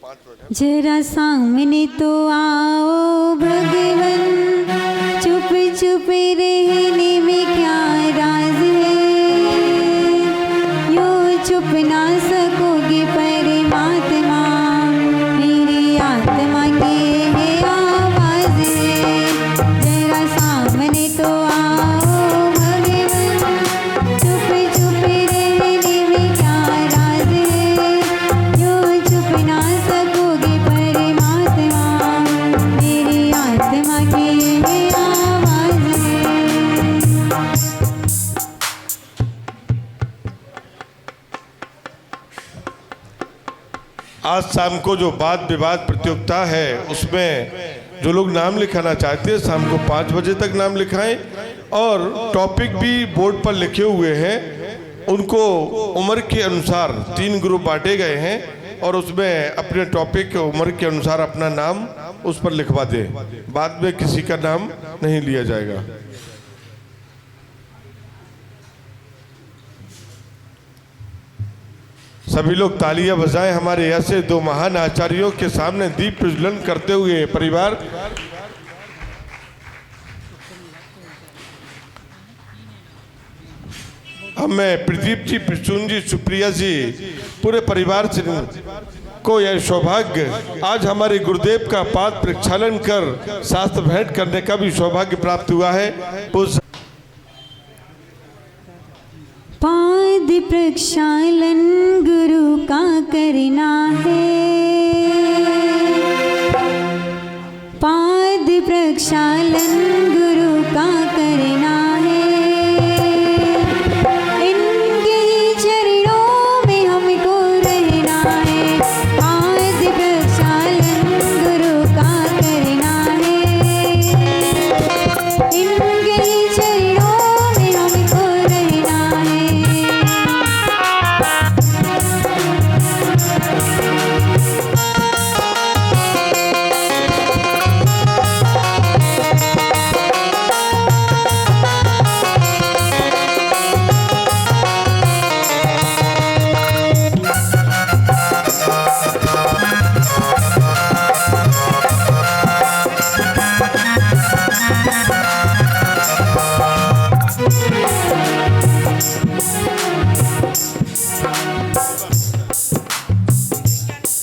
जरा सामने तो आओ भगवन, चुप चुप रहने में क्या राज है, यूं चुप ना सकोगे परमात्मा, मेरी आत्मा की है आवाज है। जरा सामने तो आओ भगवन, चुप चुप रहने में क्या राज है, यूं चुप ना सकोगे परमात्मा, मेरी आत्मा की है आवाज है। आज शाम को जो वाद विवाद प्रतियोगिता है उसमें जो लोग नाम लिखाना चाहते हैं शाम को 5 बजे तक नाम लिखाएं, और टॉपिक भी बोर्ड पर लिखे हुए हैं, उनको उम्र के अनुसार 3 ग्रुप बांटे गए हैं और उसमें अपने टॉपिक उम्र के अनुसार अपना नाम उस पर लिखवा दें, बाद में किसी का नाम नहीं लिया जाएगा। सभी लोग तालियां बजाएं हमारे ऐसे 2 महान आचार्यों के सामने दीप प्रज्वलन करते हुए। परिवार अब मैं प्रदीप जी, प्रसून जी, सुप्रिया जी, पूरे परिवार से को यह सौभाग्य आज हमारे गुरुदेव का पाद प्रक्षालन कर शास्त्र भेंट करने का भी सौभाग्य प्राप्त हुआ है। पाद प्रक्षालन गुरु का करना है, पाद प्रक्षालन गुरु का करना है, इनके ही चरणों में हमको रहना है, पाद प्रक्षालन गुरु का करना है, इनके ही चरणों में हमको रहना है।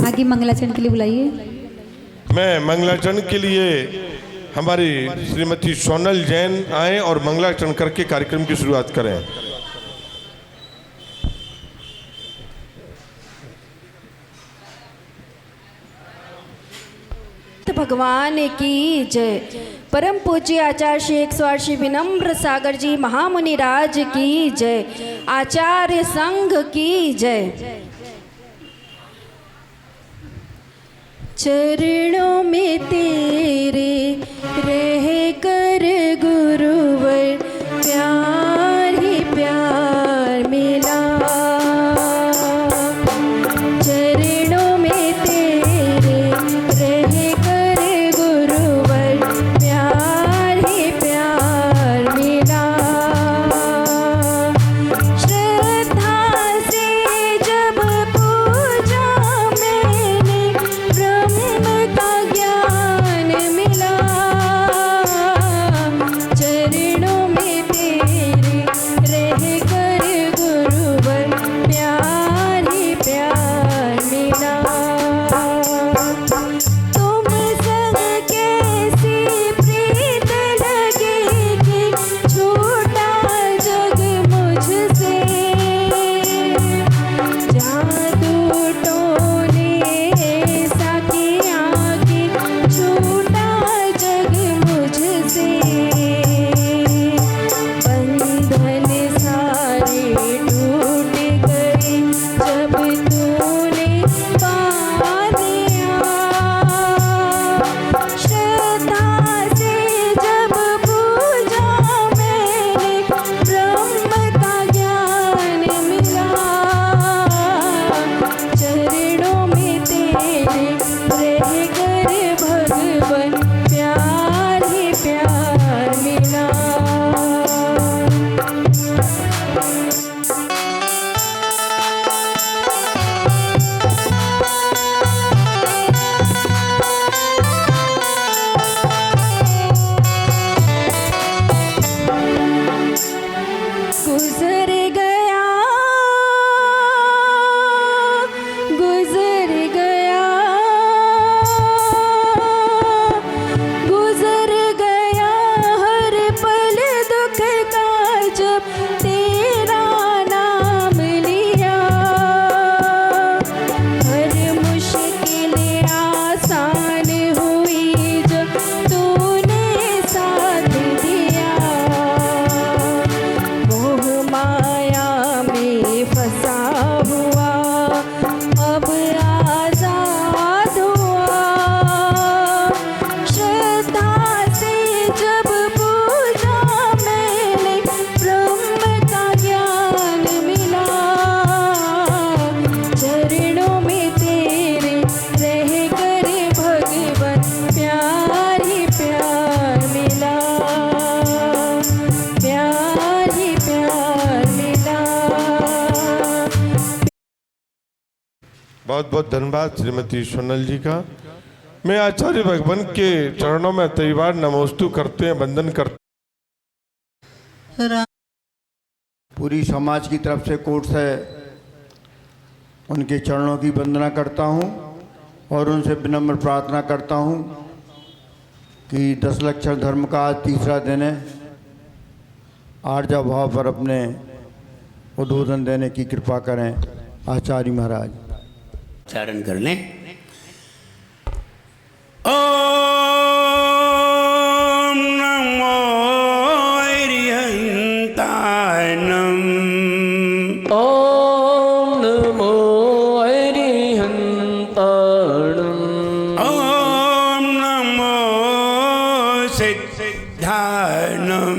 आगे मंगलाचरण के लिए बुलाइए। मैं मंगलाचरण के लिए हमारी श्रीमती सोनल जैन आए और मंगलाचरण करके कार्यक्रम की शुरुआत करें। भगवान की जय। परम पूज्य आचार्य श्री 108 श्री विनम्र सागर जी महामुनि राज की जय। आचार्य संघ की जय। चरणों में तेरे रह कर गुरुवर प्यार ही प्यार मिला, चरणों में तेरे रह कर गुरुवर प्यार ही प्यार मिला, श्रद्धा से जब पूजा मैंने ब्रह्म का ज्ञान मिला, चरणों में तेरे बहुत बहुत धन्यवाद श्रीमती सोनल जी का। मैं आचार्य भगवान के चरणों में कई बार नमोस्तु करते हैं, वंदन करते। पूरी समाज की तरफ से कोर्ट से उनके चरणों की वंदना करता हूं और उनसे विनम्र प्रार्थना करता हूं कि 10 लक्षण धर्म का आज तीसरा दिन है। आर्जा भाव पर अपने उद्बोधन देने की कृपा करें आचार्य महाराज। उच्चारण कर लें। ओम नमो अरिहंताणं। ओम नमो अरिहंताणं। ओम नमो सिद्धाणं।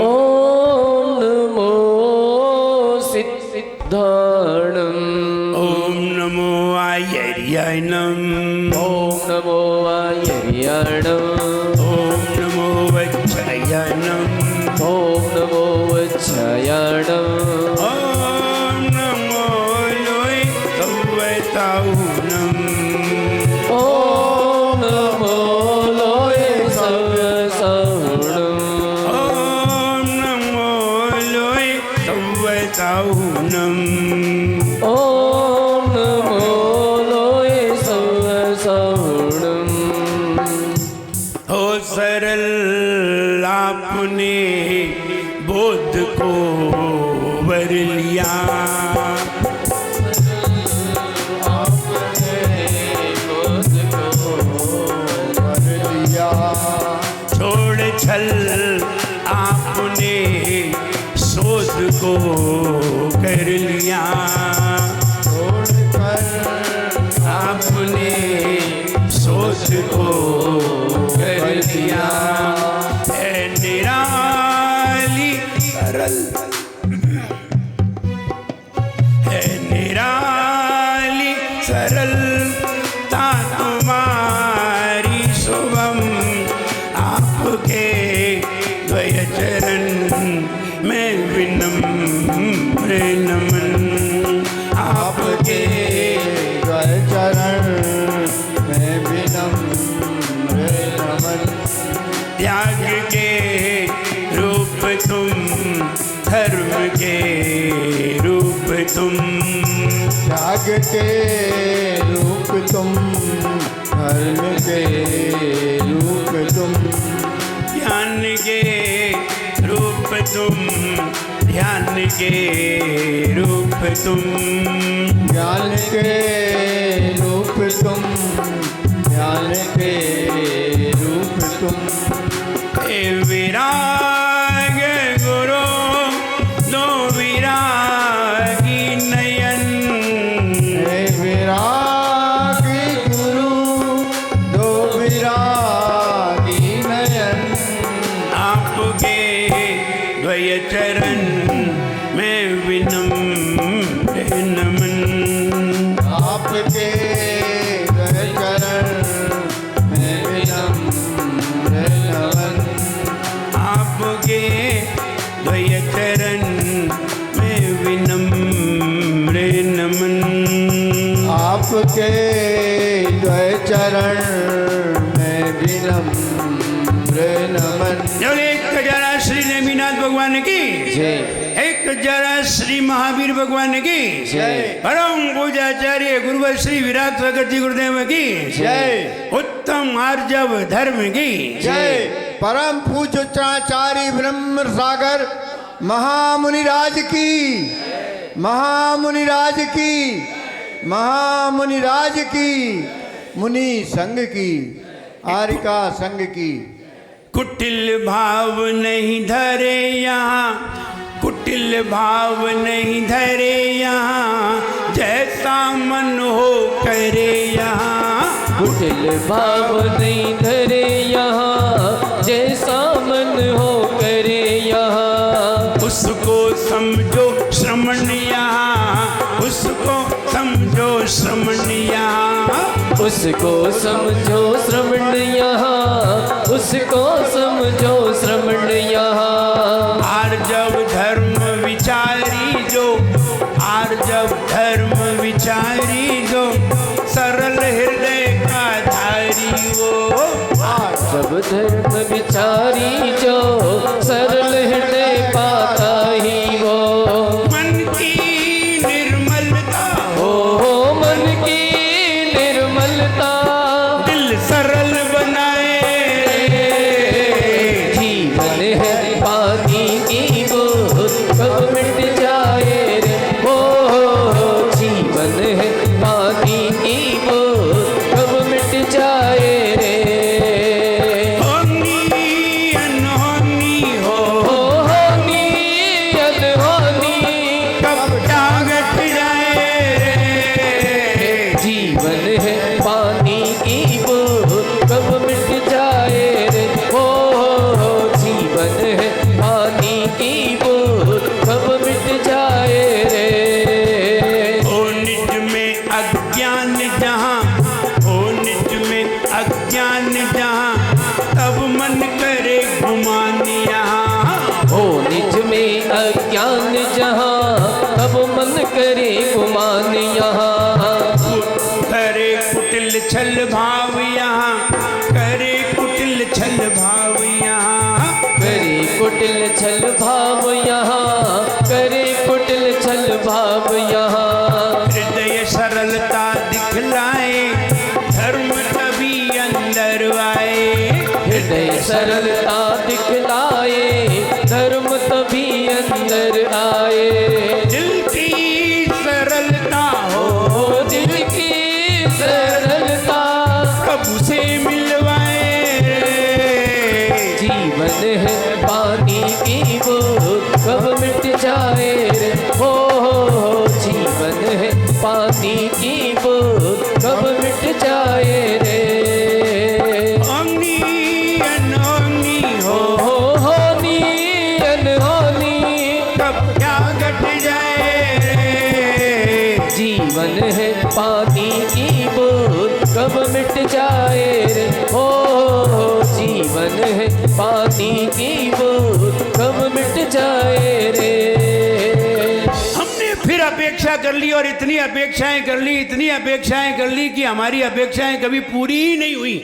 ओम नमो सिद्धाणं। ओम नमो आयर्याणं। ओम नमो आयर्याणं। ओम नमो वज्रायणं। ओम नमो वज्रायणं। ओम नमो लोहितवताहुनं। ओम नमो लोहितवताहुनं। ओम नमो लोहितवताहुनं। ओम नमो लोहितवताहुनं। हो सरल आपने बोध को वर लिया। छोड़ छल आपने शोध को कर लिया। आपने शोध को कर लिया। है निराली सरल, है निराली सरलता तुम्हारी शुभम। आपके द्वय चरण में विनम्र नमन। आपके चरण में विनम्र नमन। त्याग के रूप तुम, धर्म के रूप तुम। त्याग के रूप तुम, धर्म के रूप तुम। ज्ञान के रूप तुम, ध्यान के रूप तुम। ज्ञान के रूप तुम, ध्यान के रूप तुम। हे विराग गुरु दो विरागी नयन। हे विरागी गुरु दो विरागी नयन। आपके द्वय चरण में विनम्र नमन। आपके द्वय चरण में विनम्र नमन। आपके द्वय चरण में विनम्र नमन। आपके द्वय चरण में विनम्र नमन। बोले एक जरा श्री नेमिनाथ भगवान की जय। एक जरा श्री महावीर भगवान की जय। परम पूजाचार्य गुरुवर श्री विराट सागर जी गुरुदेव की जय। उत्तम आर्जव धर्म की जय। परम पूज्य उच्चाचार्य ब्रह्म सागर महामुनिराज की, महामुनिराज की, महामुनिराज की, मुनि संघ की, आरिका संघ की। कुटिल भाव नहीं धरे यहाँ, कुटिल भाव नहीं धरे यहाँ। जैसा मन हो करे यहाँ। कुटिल भाव नहीं धरे यहाँ। जैसा मन हो करे यहाँ। उसको समझो श्रमण यहाँ, उसको समझो श्रमण यहाँ। उसको समझो श्रवण यहाँ। उसको समझो श्रवण यहाँ। आर्जव धर्म विचारी जो, आर्जव धर्म विचारी जो सरल हृदय का धारी वो। सब धर्म विचारी जो सरल हृदय पाता ही वो। मन की निर्मलता हो मन की निर्मलता दिल सरल बनाए। जीवन है पानी की बूंद कब मिट जाए रे हो। जीवन है पानी की बूंद कब मिट जाए रे। होनी अनहोनी हो होनी अनहोनी कब जागट जाए रे। जीवन है पानी की बूंद कब मिट जाए रे हो। जीवन है पानी की बूंद कब मिट जाए रे। हो निज में अज्ञान जहाँ, हो निज में अज्ञान जहाँ, तब मन करे गुमान यहाँ। हो निज में अज्ञान जहाँ तब मन करे गुमान यहाँ। करे कुटिल छल भाव यहाँ, करे कुटिल छल भाव यहाँ। करे कुटिल छल भाव यहाँ करे कुटिल छल भाव यहाँ। हृदय सरलता दिखलाए धर्म तभी अंदर आए। हृदय सरलता दिखलाए धर्म तभी अंदर आए। दिल की सरलता हो हो दिल की सरलता प्रभु से मिलवाए। जीवन है पानी की बूंद कब मिट जाए रे हो। जीवन है पानी की बूंद कब मिट जाए रे। होनी अनहोनी हो होनी अनहोनी कब क्या घट जाए रे। जीवन है पानी की बूंद कब मिट जाए रे हो। जीवन है पानी की बूंद कब मिट जाए रे। हमने फिर अपेक्षा कर ली और इतनी अपेक्षाएं कर ली, इतनी अपेक्षाएं कर ली कि हमारी अपेक्षाएं कभी पूरी ही नहीं हुई।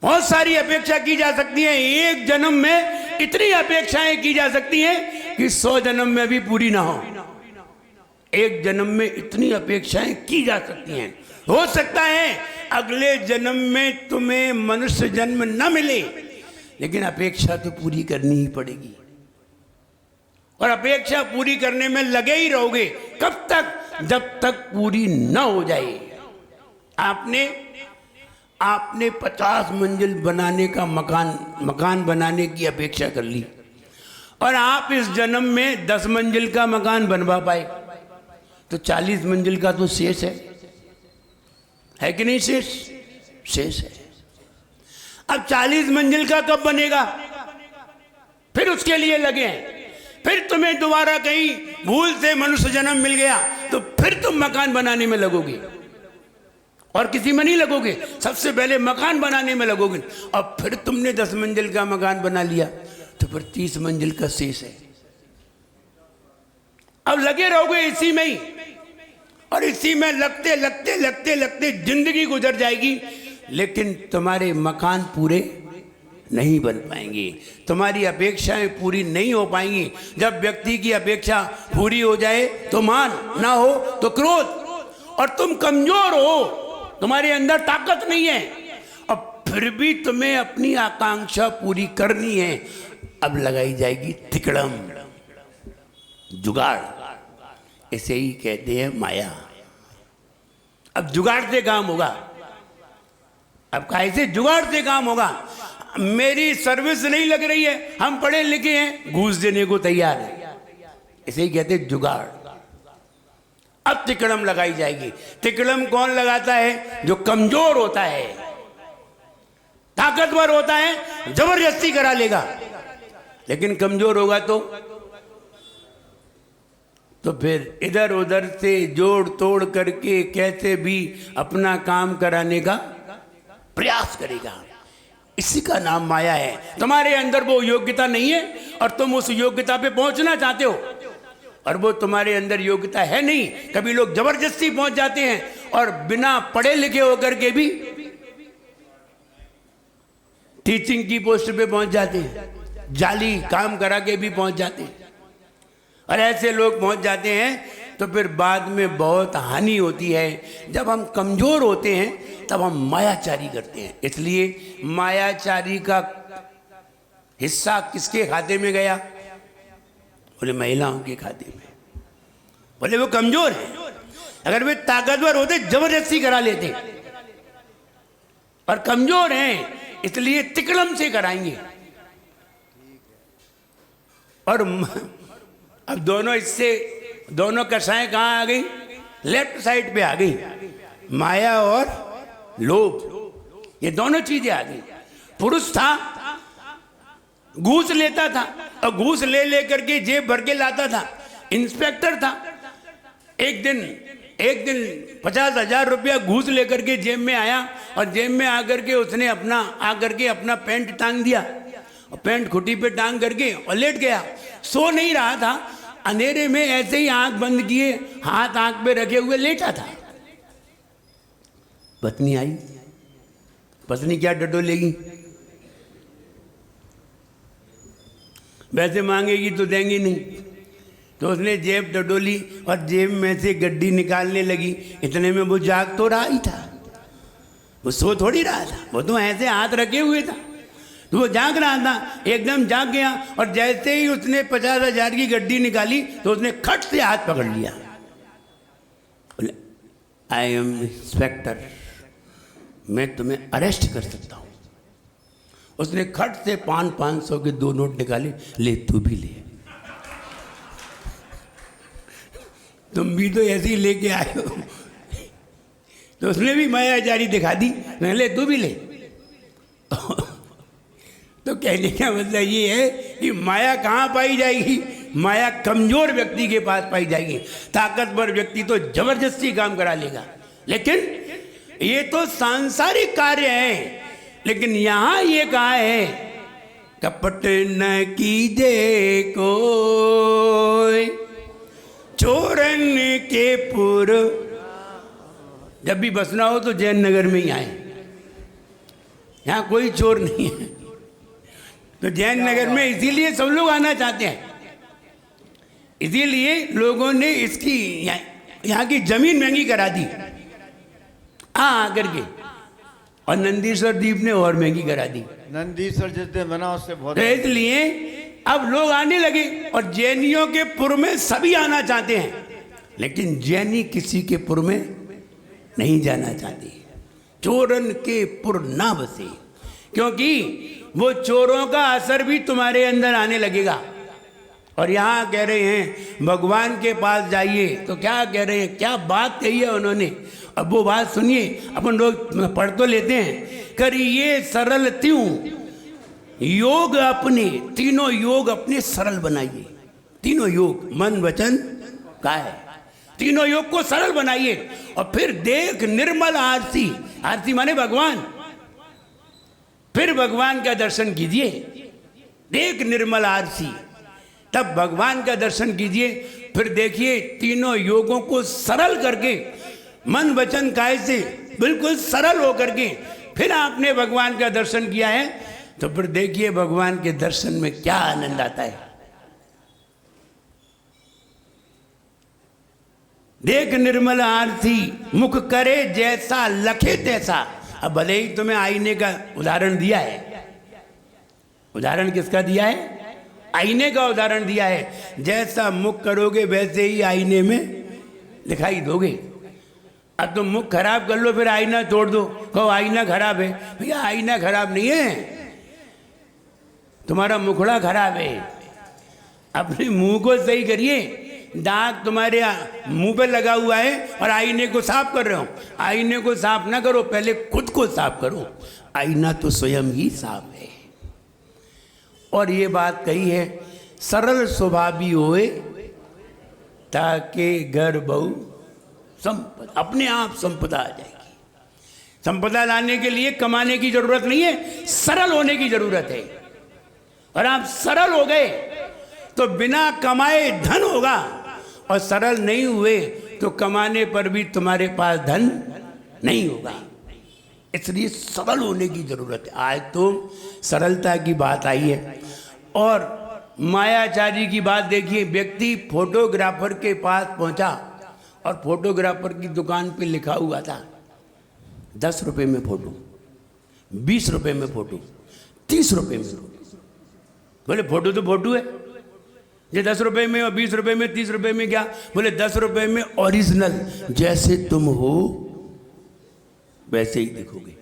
बहुत सारी अपेक्षा की जा सकती हैं, एक जन्म में इतनी अपेक्षाएं की जा सकती हैं कि 100 जन्म में भी पूरी ना हो। एक जन्म में इतनी अपेक्षाएं की जा सकती हैं। हो सकता है अगले जन्म में तुम्हें मनुष्य जन्म न मिले, लेकिन अपेक्षा तो पूरी करनी ही पड़ेगी। और अपेक्षा पूरी करने में लगे ही रहोगे। कब तक? जब तक पूरी न हो जाए। आपने 50 मंजिल बनाने का मकान बनाने की अपेक्षा कर ली और आप इस जन्म में 10 मंजिल का मकान बनवा पाए, तो 40 मंजिल का तो शेष है कि नहीं? शेष है। अब 40 मंजिल का कब बनेगा? फिर उसके लिए लगे हैं। फिर तुम्हें दोबारा कहीं भूल से मनुष्य जन्म मिल गया तो फिर तुम मकान बनाने में लगोगे और किसी में नहीं लगोगे, सबसे पहले मकान बनाने में लगोगे। अब फिर तुमने 10 मंजिल का मकान बना लिया तो फिर 30 मंजिल का शेष है। अब लगे रहोगे इसी में ही और इसी में लगते लगते लगते लगते जिंदगी गुजर जाएगी, लेकिन तुम्हारे मकान पूरे नहीं बन पाएंगे, तुम्हारी अपेक्षाएं पूरी नहीं हो पाएंगी। जब व्यक्ति की अपेक्षा पूरी हो जाए तो मान, ना हो तो क्रोध, और तुम कमजोर हो, तुम्हारे अंदर ताकत नहीं है और फिर भी तुम्हें अपनी आकांक्षा पूरी करनी है। अब लगाई जाएगी तिकड़म, जुगाड़, इसे ही कहते हैं माया। अब जुगाड़ से काम होगा। अब कैसे जुगाड़ से काम होगा? मेरी सर्विस नहीं लग रही है, हम पढ़े लिखे हैं, घूस देने को तैयार है, इसे ही कहते हैं जुगाड़। अब तिकड़म लगाई जाएगी। तिकड़म कौन लगाता है? जो कमजोर होता है, ताकतवर होता है, जबरदस्ती करा लेगा, लेकिन कमजोर होगा तो फिर इधर उधर से जोड़ तोड़ करके कैसे भी अपना काम कराने का प्रयास करेगा। इसी का नाम माया है। तुम्हारे अंदर वो योग्यता नहीं है और तुम उस योग्यता पे पहुंचना चाहते हो और वो तुम्हारे अंदर योग्यता है नहीं। कभी लोग जबरदस्ती पहुंच जाते हैं और बिना पढ़े लिखे होकर के भी टीचिंग की पोस्ट पे पहुंच जाते हैं, जाली काम करा के भी पहुंच जाते हैं। और ऐसे लोग पहुंच जाते हैं तो फिर बाद में बहुत हानि होती है। जब हम कमजोर होते हैं तब हम मायाचारी करते हैं। इसलिए मायाचारी का हिस्सा किसके खाते में गया? बोले महिलाओं के खाते में। बोले वो कमजोर है, अगर वे ताकतवर होते जबरदस्ती करा लेते, और कमजोर हैं इसलिए तिकड़म से कराएंगे। और अब दोनों कसाएं कहाँ आ गई? लेफ्ट साइड पे आ गई। माया और लोभ, ये दोनों चीजें आ गई। पुरुष था, घूस लेता था और घूस ले करके जेब भर के लाता था। इंस्पेक्टर था, एक दिन 50,000 रुपया घूस लेकर के जेब में आया और जेब में आकर के उसने अपना पैंट टांग दिया और पैंट खुटी पे टांग करके और लेट गया। सो नहीं रहा था, अंधेरे में ऐसे ही आंख बंद किए, हाथ आंख पे रखे हुए लेटा था। पत्नी आई, पत्नी क्या डडोलेगी? वैसे मांगेगी तो देंगी नहीं, तो उसने जेब डडोली और जेब में से गड्डी निकालने लगी। इतने में वो जाग तो रहा ही था, वो सो थोड़ी रहा था, वो तो ऐसे हाथ रखे हुए था। तो वो जाग रहा था, एकदम जाग गया और जैसे ही उसने 50,000 की गड्डी निकाली तो उसने खट से हाथ पकड़ लिया। बोले आई एम इंस्पेक्टर, मैं तुम्हें अरेस्ट कर सकता हूँ। उसने खट से 500 के 2 नोट निकाले, ले तू भी ले, तुम भी तो ऐसे ही लेके आए हो। तो उसने भी मायाजारी दिखा दी, ले तू भी ले। तो कहने का मतलब ये है कि माया कहाँ पाई जाएगी? माया कमजोर व्यक्ति के पास पाई जाएगी। ताकतवर व्यक्ति तो जबरदस्ती काम करा लेगा। लेकिन ये तो सांसारिक कार्य है, लेकिन यहां ये कहा है कपट न कीजे कोई चोरन के पुर। जब भी बसना हो तो जैन नगर में ही आए, यहां कोई चोर नहीं है। तो जैन नगर में इसीलिए सब लोग आना चाहते हैं, इसीलिए लोगों ने इसकी यहाँ की जमीन महंगी करा दी आकर के, और नंदीश्वर द्वीप ने और महंगी करा दी। नंदीश्वर जिस दिन बना उससे बहुत, तो इसलिए अब लोग आने लगे और जैनियों के पुर में सभी आना चाहते हैं, लेकिन जैनी किसी के पुर में नहीं जाना चाहते। चोरन के पुर ना बसे, क्योंकि वो चोरों का असर भी तुम्हारे अंदर आने लगेगा। और यहाँ कह रहे हैं भगवान के पास जाइए, तो क्या कह रहे हैं, क्या बात कही है उन्होंने। अब वो बात सुनिए, अपन लोग पढ़ तो लेते हैं। करिए सरल त्यों योग अपने, तीनों योग अपने सरल बनाइए। तीनों योग मन वचन काया, तीनों योग को सरल बनाइए। और फिर देख निर्मल आरती, आरती माने भगवान, फिर भगवान का दर्शन कीजिए। देख निर्मल आरती, तब भगवान का दर्शन कीजिए। फिर देखिए तीनों योगों को सरल करके, मन वचन काया से बिल्कुल सरल होकर के फिर आपने भगवान का दर्शन किया है, तो फिर देखिए भगवान के दर्शन में क्या आनंद आता है। देख निर्मल आरती मुख करे जैसा लखे तैसा। अब भले ही तुम्हें आईने का उदाहरण दिया है, उदाहरण किसका दिया है? आईने का उदाहरण दिया है। जैसा मुख करोगे वैसे ही आईने में दिखाई दोगे। अब तुम मुख खराब कर लो, फिर आईना तोड़ दो, कहो आईना खराब है। भैया आईना खराब नहीं है, तुम्हारा मुखड़ा खराब है। अपने मुंह को सही करिए। दाग तुम्हारे मुंह पे लगा हुआ है और आईने को साफ कर रहे हो। आईने को साफ ना करो, पहले खुद को साफ करो। आईना तो स्वयं ही साफ है। और ये बात कही है, सरल स्वभावी होए ताके घर बहु संपदा, अपने आप संपदा आ जाएगी। संपदा लाने के लिए कमाने की जरूरत नहीं है, सरल होने की जरूरत है। और आप सरल हो गए तो बिना कमाए धन होगा, और सरल नहीं हुए तो कमाने पर भी तुम्हारे पास धन नहीं होगा। इसलिए सरल होने की जरूरत है। आज तो सरलता की बात आई है। और मायाचारी की बात देखिए, व्यक्ति फोटोग्राफर के पास पहुंचा और फोटोग्राफर की दुकान पे लिखा हुआ था 10 रुपए में फोटो, 20 रुपए में फोटो, 30 रुपए में फोटो। बोले फोटो तो फोटो है, ये 10 रुपए में और 20 रुपए में 30 रुपए में क्या? बोले 10 रुपए में ओरिजिनल, जैसे तुम हो वैसे ही दिखोगे।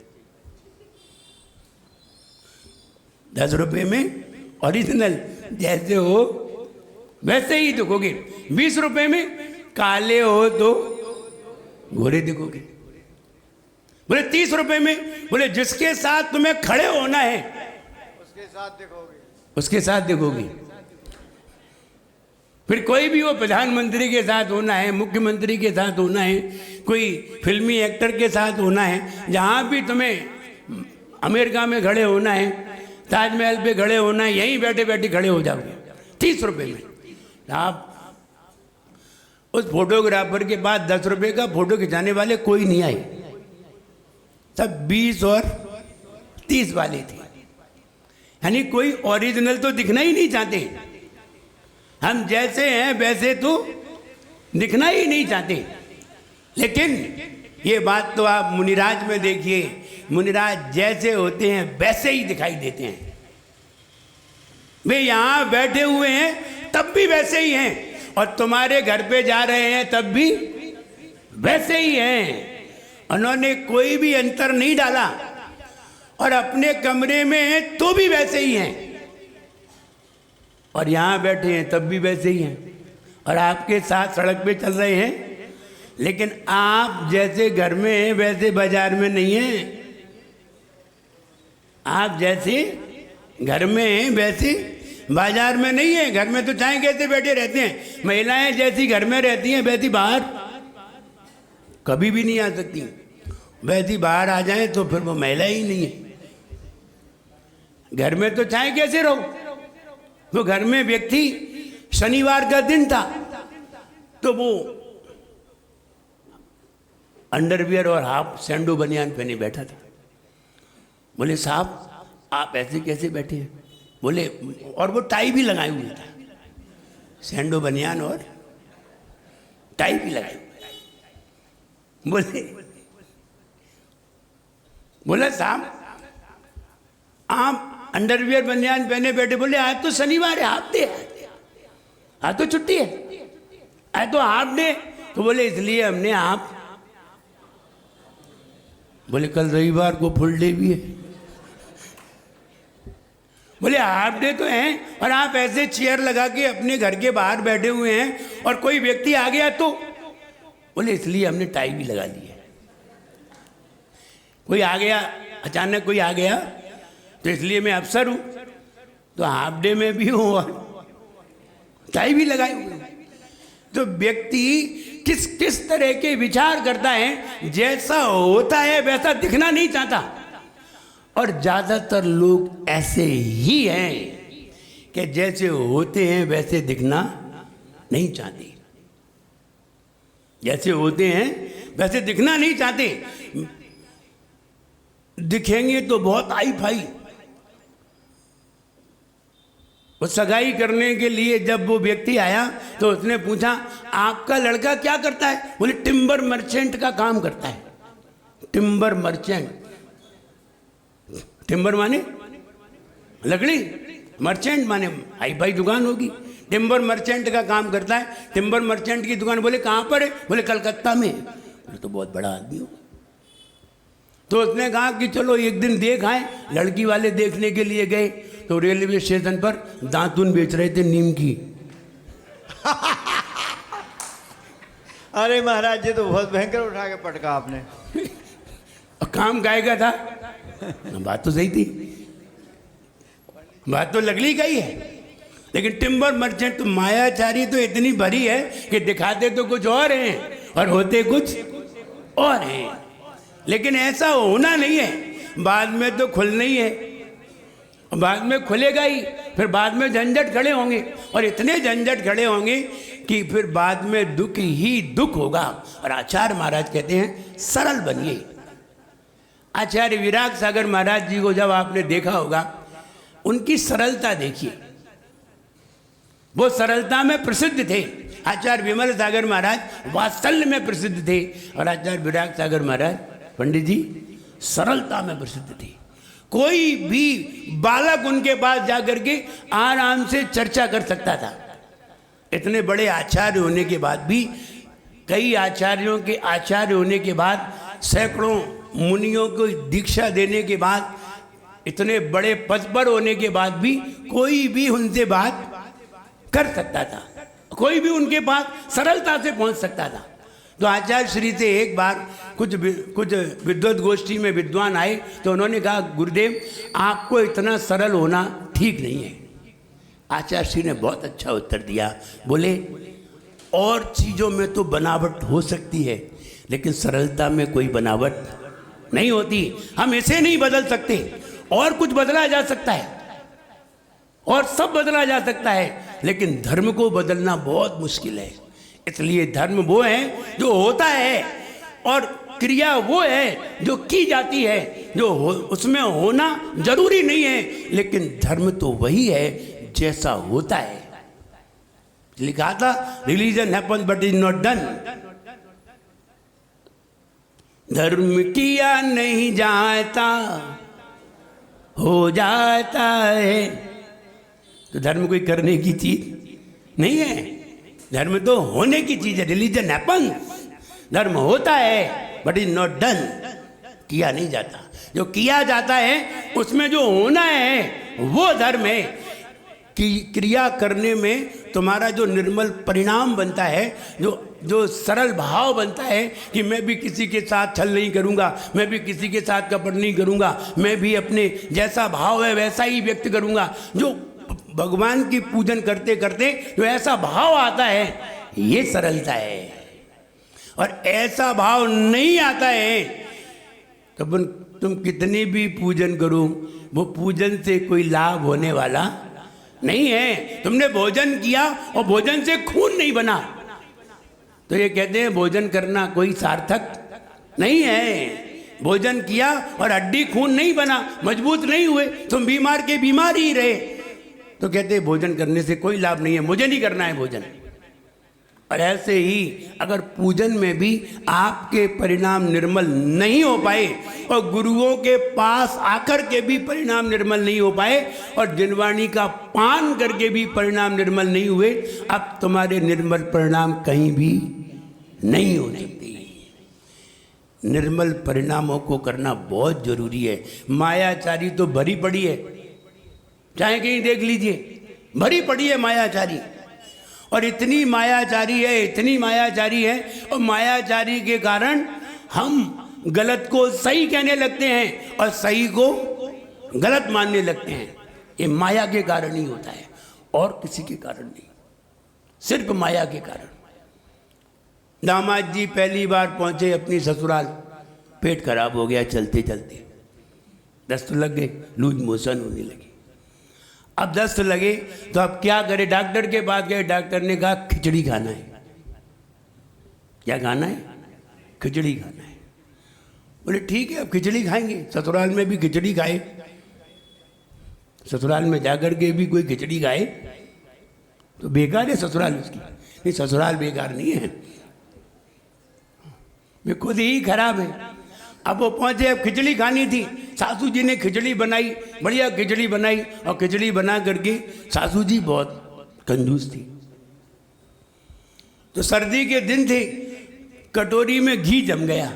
10 रुपए में ओरिजिनल, जैसे हो वैसे ही दिखोगे। 20 रुपए में काले हो तो गोरे दिखोगे। बोले 30 रुपए में, बोले जिसके साथ तुम्हें खड़े होना है उसके साथ दिखोगे। फिर कोई भी हो, प्रधानमंत्री के साथ होना है, मुख्यमंत्री के साथ होना है, कोई फिल्मी एक्टर के साथ होना है, जहाँ भी तुम्हें अमेरिका में खड़े होना है, ताजमहल पे खड़े होना है, यहीं बैठे बैठे खड़े हो जाओगे 30 रुपए में। आप उस फोटोग्राफर के पास 10 रुपए का फोटो खिंचाने वाले कोई नहीं आए, सब 20 और 30 वाले थे। यानी कोई ओरिजिनल तो दिखना ही नहीं चाहते। हम जैसे हैं वैसे तो दिखना ही नहीं चाहते। लेकिन ये बात तो आप मुनिराज में देखिए, मुनिराज जैसे होते हैं वैसे ही दिखाई देते हैं। वे यहाँ बैठे हुए हैं तब भी वैसे ही हैं, और तुम्हारे घर पे जा रहे हैं तब भी वैसे ही हैं। उन्होंने कोई भी अंतर नहीं डाला, और अपने कमरे में हैं तो भी वैसे ही हैं, और यहाँ बैठे हैं तब भी वैसे ही हैं, और आपके साथ सड़क पे चल रहे हैं। लेकिन आप जैसे घर में हैं वैसे बाजार में नहीं हैं। आप जैसे घर में हैं वैसे बाजार में नहीं है। घर में तो चाहे कैसे बैठे रहते हैं, महिलाएं जैसी घर में रहती हैं वैसी बाहर कभी भी नहीं आ सकती। वैसी बाहर आ जाएं तो फिर वो महिला ही नहीं है। घर में तो चाहे कैसे रहो, तो घर में व्यक्ति, शनिवार का दिन था तो वो अंडरवियर और हाफ सैंडो बनियान पहने बैठा था। बोले साहब आप ऐसे कैसे बैठे हैं? बोले, और वो टाई भी लगाए हुए था, सैंडो बनियान और टाई भी लगाए हुए। बोला साहब आप अंडरवियर बनियान पहने बैठे। बोले आज तो शनिवार है, हाफ डे है, आज तो छुट्टी है, आज तो हाफ डे। तो बोले इसलिए हमने आप। बोले कल रविवार को फुल डे भी है। बोले हाफ डे तो है, और आप ऐसे चेयर लगा के अपने घर के बाहर बैठे हुए हैं, और कोई व्यक्ति आ गया तो। बोले इसलिए हमने टाई भी लगा ली है। कोई आ गया, अचानक कोई आ गया तो इसलिए मैं अफसर हूं तो हाफ डे में भी हूं और टाई भी लगाई हुई। तो व्यक्ति किस किस तरह के विचार करता है, जैसा होता है वैसा दिखना नहीं चाहता। और ज्यादातर लोग ऐसे ही हैं कि जैसे होते हैं वैसे दिखना नहीं चाहते। जैसे होते हैं वैसे दिखना नहीं चाहते। दिखेंगे तो बहुत आई फाई। वो सगाई करने के लिए जब वो व्यक्ति आया तो उसने पूछा आपका लड़का क्या करता है? बोले टिम्बर मर्चेंट का काम करता है। टिम्बर मर्चेंट, टिम्बर माने लकड़ी, मर्चेंट माने हाई फाई दुकान होगी। टिम्बर मर्चेंट का काम करता है। टिम्बर मर्चेंट की दुकान। बोले कहाँ पर है? बोले कलकत्ता में। बोले तो बहुत बड़ा आदमी हो। तो उसने कहा कि चलो एक दिन देख आए। लड़की वाले देखने के लिए गए तो रेलवे स्टेशन पर दातुन बेच रहे थे नीम की। अरे महाराज जी तो बहुत भयंकर उठा के पटका आपने। और काम गाय का था। बात तो सही थी, बात तो लगली का ही है। लेकिन टिम्बर मर्चेंट तो मायाचारी तो इतनी भरी है कि दिखाते तो कुछ और हैं और होते कुछ और हैं। लेकिन ऐसा होना नहीं है, बाद में तो खुलना ही है। और बाद में खुलेगा ही, फिर बाद में झंझट खड़े होंगे, और इतने झंझट खड़े होंगे कि फिर बाद में दुख ही दुख होगा। और आचार्य महाराज कहते हैं सरल बनिए। आचार्य विराग सागर महाराज जी को जब आपने देखा होगा, उनकी सरलता देखिए, वो सरलता में प्रसिद्ध थे। आचार्य विमल सागर महाराज वात्सल्य में प्रसिद्ध थे, और आचार्य विराग सागर महाराज पंडित जी सरलता में प्रसिद्ध थे। कोई भी बालक उनके पास जाकर के आराम से चर्चा कर सकता था। इतने बड़े आचार्य होने के बाद भी, कई आचार्यों के आचार्य होने के बाद, सैकड़ों मुनियों को दीक्षा देने के बाद, इतने बड़े पद पर होने के बाद भी कोई भी उनसे बात कर सकता था, कोई भी उनके पास सरलता से पहुंच सकता था। तो आचार्य श्री से एक बार कुछ विद्वत गोष्ठी में विद्वान आए, तो उन्होंने कहा गुरुदेव आपको इतना सरल होना ठीक नहीं है। आचार्य श्री ने बहुत अच्छा उत्तर दिया, बोले और चीज़ों में तो बनावट हो सकती है, लेकिन सरलता में कोई बनावट नहीं होती। हम इसे नहीं बदल सकते, और कुछ बदला जा सकता है, और सब बदला जा सकता है, लेकिन धर्म को बदलना बहुत मुश्किल है। इसलिए धर्म वो है जो होता है, और क्रिया वो है जो की जाती है, जो उसमें होना जरूरी नहीं है, लेकिन धर्म तो वही है जैसा होता है। लिखा था religion happen but is not done. धर्म किया नहीं जाता, हो जाता है। तो धर्म कोई करने की चीज नहीं है, धर्म तो होने की चीज है। रिलीजन हैपन, धर्म होता है बट इज नॉट डन, किया नहीं जाता। जो किया जाता है उसमें जो होना है वो धर्म है। कि क्रिया करने में तुम्हारा जो निर्मल परिणाम बनता है, जो सरल भाव बनता है कि मैं भी किसी के साथ छल नहीं करूँगा, मैं भी किसी के साथ कपट नहीं करूँगा, मैं भी अपने जैसा भाव है वैसा ही व्यक्त करूँगा। जो भगवान की पूजन करते करते जो ऐसा भाव आता है, ये सरलता है। और ऐसा भाव नहीं आता है तो तुम कितनी भी पूजन करो, वो पूजन से कोई लाभ होने वाला नहीं है। तुमने भोजन किया और भोजन से खून नहीं बना, तो ये कहते हैं भोजन करना कोई सार्थक नहीं है। भोजन किया और हड्डी खून नहीं बना, मजबूत नहीं हुए, तुम बीमार के बीमार ही रहे, तो कहते हैं भोजन करने से कोई लाभ नहीं है, मुझे नहीं करना है भोजन। और ऐसे ही अगर पूजन में भी आपके परिणाम निर्मल नहीं हो पाए, और गुरुओं के पास आकर के भी परिणाम निर्मल नहीं हो पाए, और जिनवाणी का पान करके भी परिणाम निर्मल नहीं हुए, अब तुम्हारे निर्मल परिणाम कहीं भी नहीं हो सकते। निर्मल परिणामों को करना बहुत जरूरी है। मायाचारी तो भरी पड़ी है, चाहे कहीं देख लीजिए, भरी पड़ी है मायाचारी। और इतनी मायाचारी है, इतनी मायाचारी है, और मायाचारी के कारण हम गलत को सही कहने लगते हैं और सही को गलत मानने लगते हैं। ये माया के कारण ही होता है, और किसी के कारण नहीं, सिर्फ माया के कारण। दामाद जी पहली बार पहुंचे अपनी ससुराल, पेट खराब हो गया चलते चलते, दस्त लग गए, लूज मोशन होने लगी। अब दस्त लगे तो अब क्या करे, डॉक्टर के पास गए, डॉक्टर ने कहा खिचड़ी खाना है। क्या खाना है? खिचड़ी खाना है। बोले ठीक है अब खिचड़ी खाएंगे। ससुराल में भी खिचड़ी खाए, ससुराल में जाकर के भी कोई खिचड़ी खाए तो बेकार है ससुराल उसकी। नहीं, ससुराल बेकार नहीं है, वे खुद ही खराब है। अब वो पहुंचे, अब खिचड़ी खानी थी, सासू जी ने खिचड़ी बनाई, बढ़िया खिचड़ी बनाई, और खिचड़ी बना करके सासू जी बहुत कंजूस थी। तो सर्दी के दिन थे, कटोरी में घी जम गया।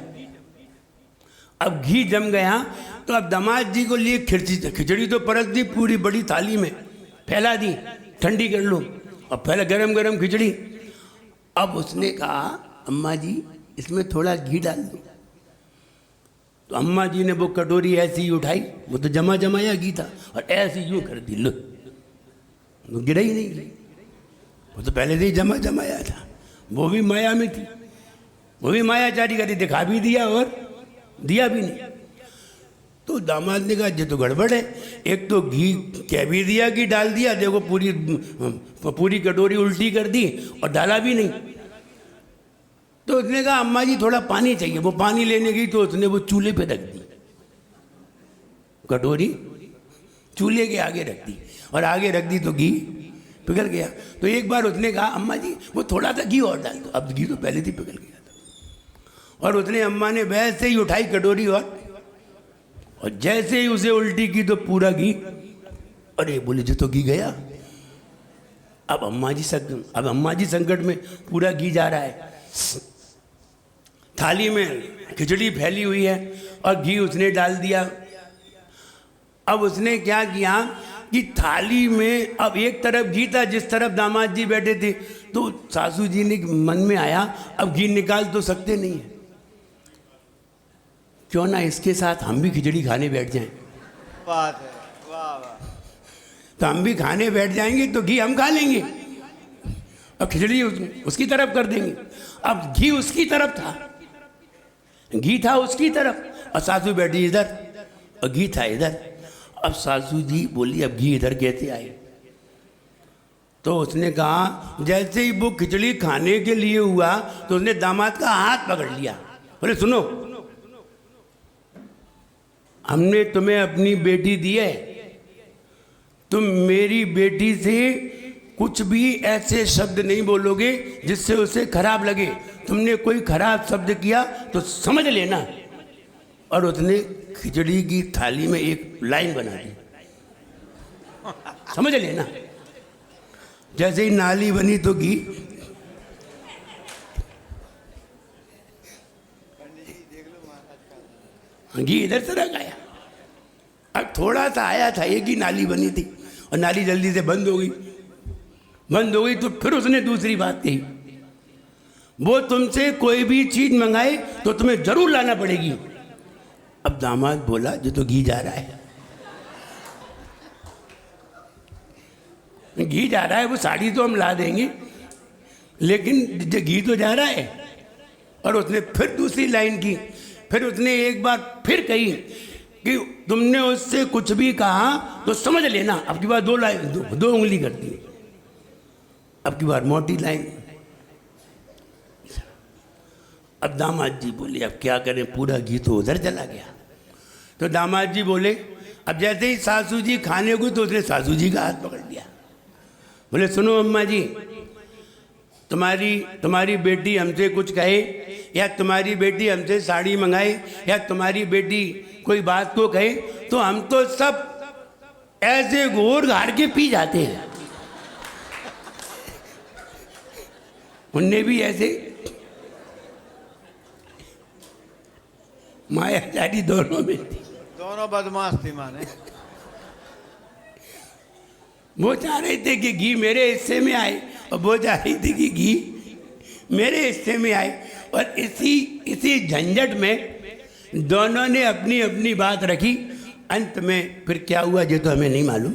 अब घी जम गया तो अब दामाद जी को लिए खिचड़ी तो परस दी पूरी बड़ी थाली में, फैला दी, ठंडी कर लो, और पहले गरम गरम खिचड़ी। अब उसने कहा अम्मा जी इसमें थोड़ा घी डाल दो। तो अम्मा जी ने वो कटोरी ऐसी ही उठाई, वो तो जमा जमाया घी था, और ऐसी यूँ कर दी, लो वो गिरा ही नहीं, वो तो पहले से ही जमा जमाया था। वो भी माया में थी, वो भी मायाचारी करी, दिखा भी दिया और दिया भी नहीं। तो दामाद ने कहा ये तो गड़बड़ है, एक तो घी कह भी दिया कि डाल दिया, देखो पूरी कटोरी उल्टी कर दी और डाला भी नहीं। तो उसने कहा अम्मा जी थोड़ा पानी चाहिए। वो पानी लेने गई तो उसने वो चूल्हे पे रख दी, कटोरी चूल्हे के आगे रख दी, और आगे रख दी तो घी पिघल गया। तो एक बार उसने कहा अम्मा जी वो थोड़ा सा घी और डाल दो। अब घी तो पहले ही पिघल गया था। और उसने अम्मा ने वैसे ही उठाई कटोरी और जैसे ही उसे उल्टी की तो पूरा घी, अरे बोले जो तो घी गया। अब अम्मा जी संकट में, पूरा घी जा रहा है। थाली में खिचड़ी फैली हुई है और घी उसने डाल दिया। अब उसने क्या किया कि थाली में अब एक तरफ घी था, जिस तरफ दामाद जी बैठे थे, तो सासू जी ने मन में आया अब घी निकाल तो सकते नहीं है, क्यों ना इसके साथ हम भी खिचड़ी खाने बैठ जाएं। बात है, वाह वाह। तो हम भी खाने बैठ जाएंगे तो घी हम खा लेंगे और खिचड़ी उसकी तरफ कर देंगे। अब घी उसकी तरफ था, घी था उसकी तरफ और सासू बैठी इधर और घी था इधर। अब सासू जी बोली अब घी इधर कैसे आए? तो उसने कहा जैसे ही वो खिचड़ी खाने के लिए हुआ तो उसने दामाद का हाथ पकड़ लिया, बोले सुनो, हमने तुम्हें अपनी बेटी दी है, तुम मेरी बेटी से कुछ भी ऐसे शब्द नहीं बोलोगे जिससे उसे खराब लगे। तुमने कोई खराब शब्द किया तो समझ लेना। और उसने खिचड़ी की थाली में एक लाइन बना दी, समझ लेना। जैसे ही नाली बनी तो घी इधर से रख आया। अब थोड़ा सा आया था, एक ही नाली बनी थी और नाली जल्दी से बंद हो गई। तो फिर उसने दूसरी बात कही, वो तुमसे कोई भी चीज मंगाए तो तुम्हें जरूर लाना पड़ेगी। अब दामाद बोला जो तो घी जा रहा है, घी जा रहा है, वो साड़ी तो हम ला देंगे, लेकिन जो घी तो जा रहा है। और उसने फिर दूसरी लाइन की, फिर उसने एक बार फिर कही कि तुमने उससे कुछ भी कहा तो समझ लेना। अब की बार दो उंगली करती है, अब की बार मोटी लाइन। अब दामाद जी बोले अब क्या करें, पूरा घी तो उधर चला गया। तो दामाद जी बोले, अब जैसे ही सासू जी खाने को तो उसने सासू जी का हाथ पकड़ लिया, बोले सुनो अम्मा जी, तुम्हारी बेटी हमसे कुछ कहे या तुम्हारी बेटी हमसे साड़ी मंगाए या तुम्हारी बेटी कोई बात को कहे तो हम तो सब ऐसे घोर घार के पी जाते हैं। उनने भी ऐसे माया जारी दोनों में थी, दोनों बदमाश थी माने। वो चाह रहे थे कि घी मेरे हिस्से में आए और वो चाह रही थी कि घी मेरे हिस्से में आए। और इसी झंझट में दोनों ने अपनी अपनी बात रखी। अंत में फिर क्या हुआ ये तो हमें नहीं मालूम,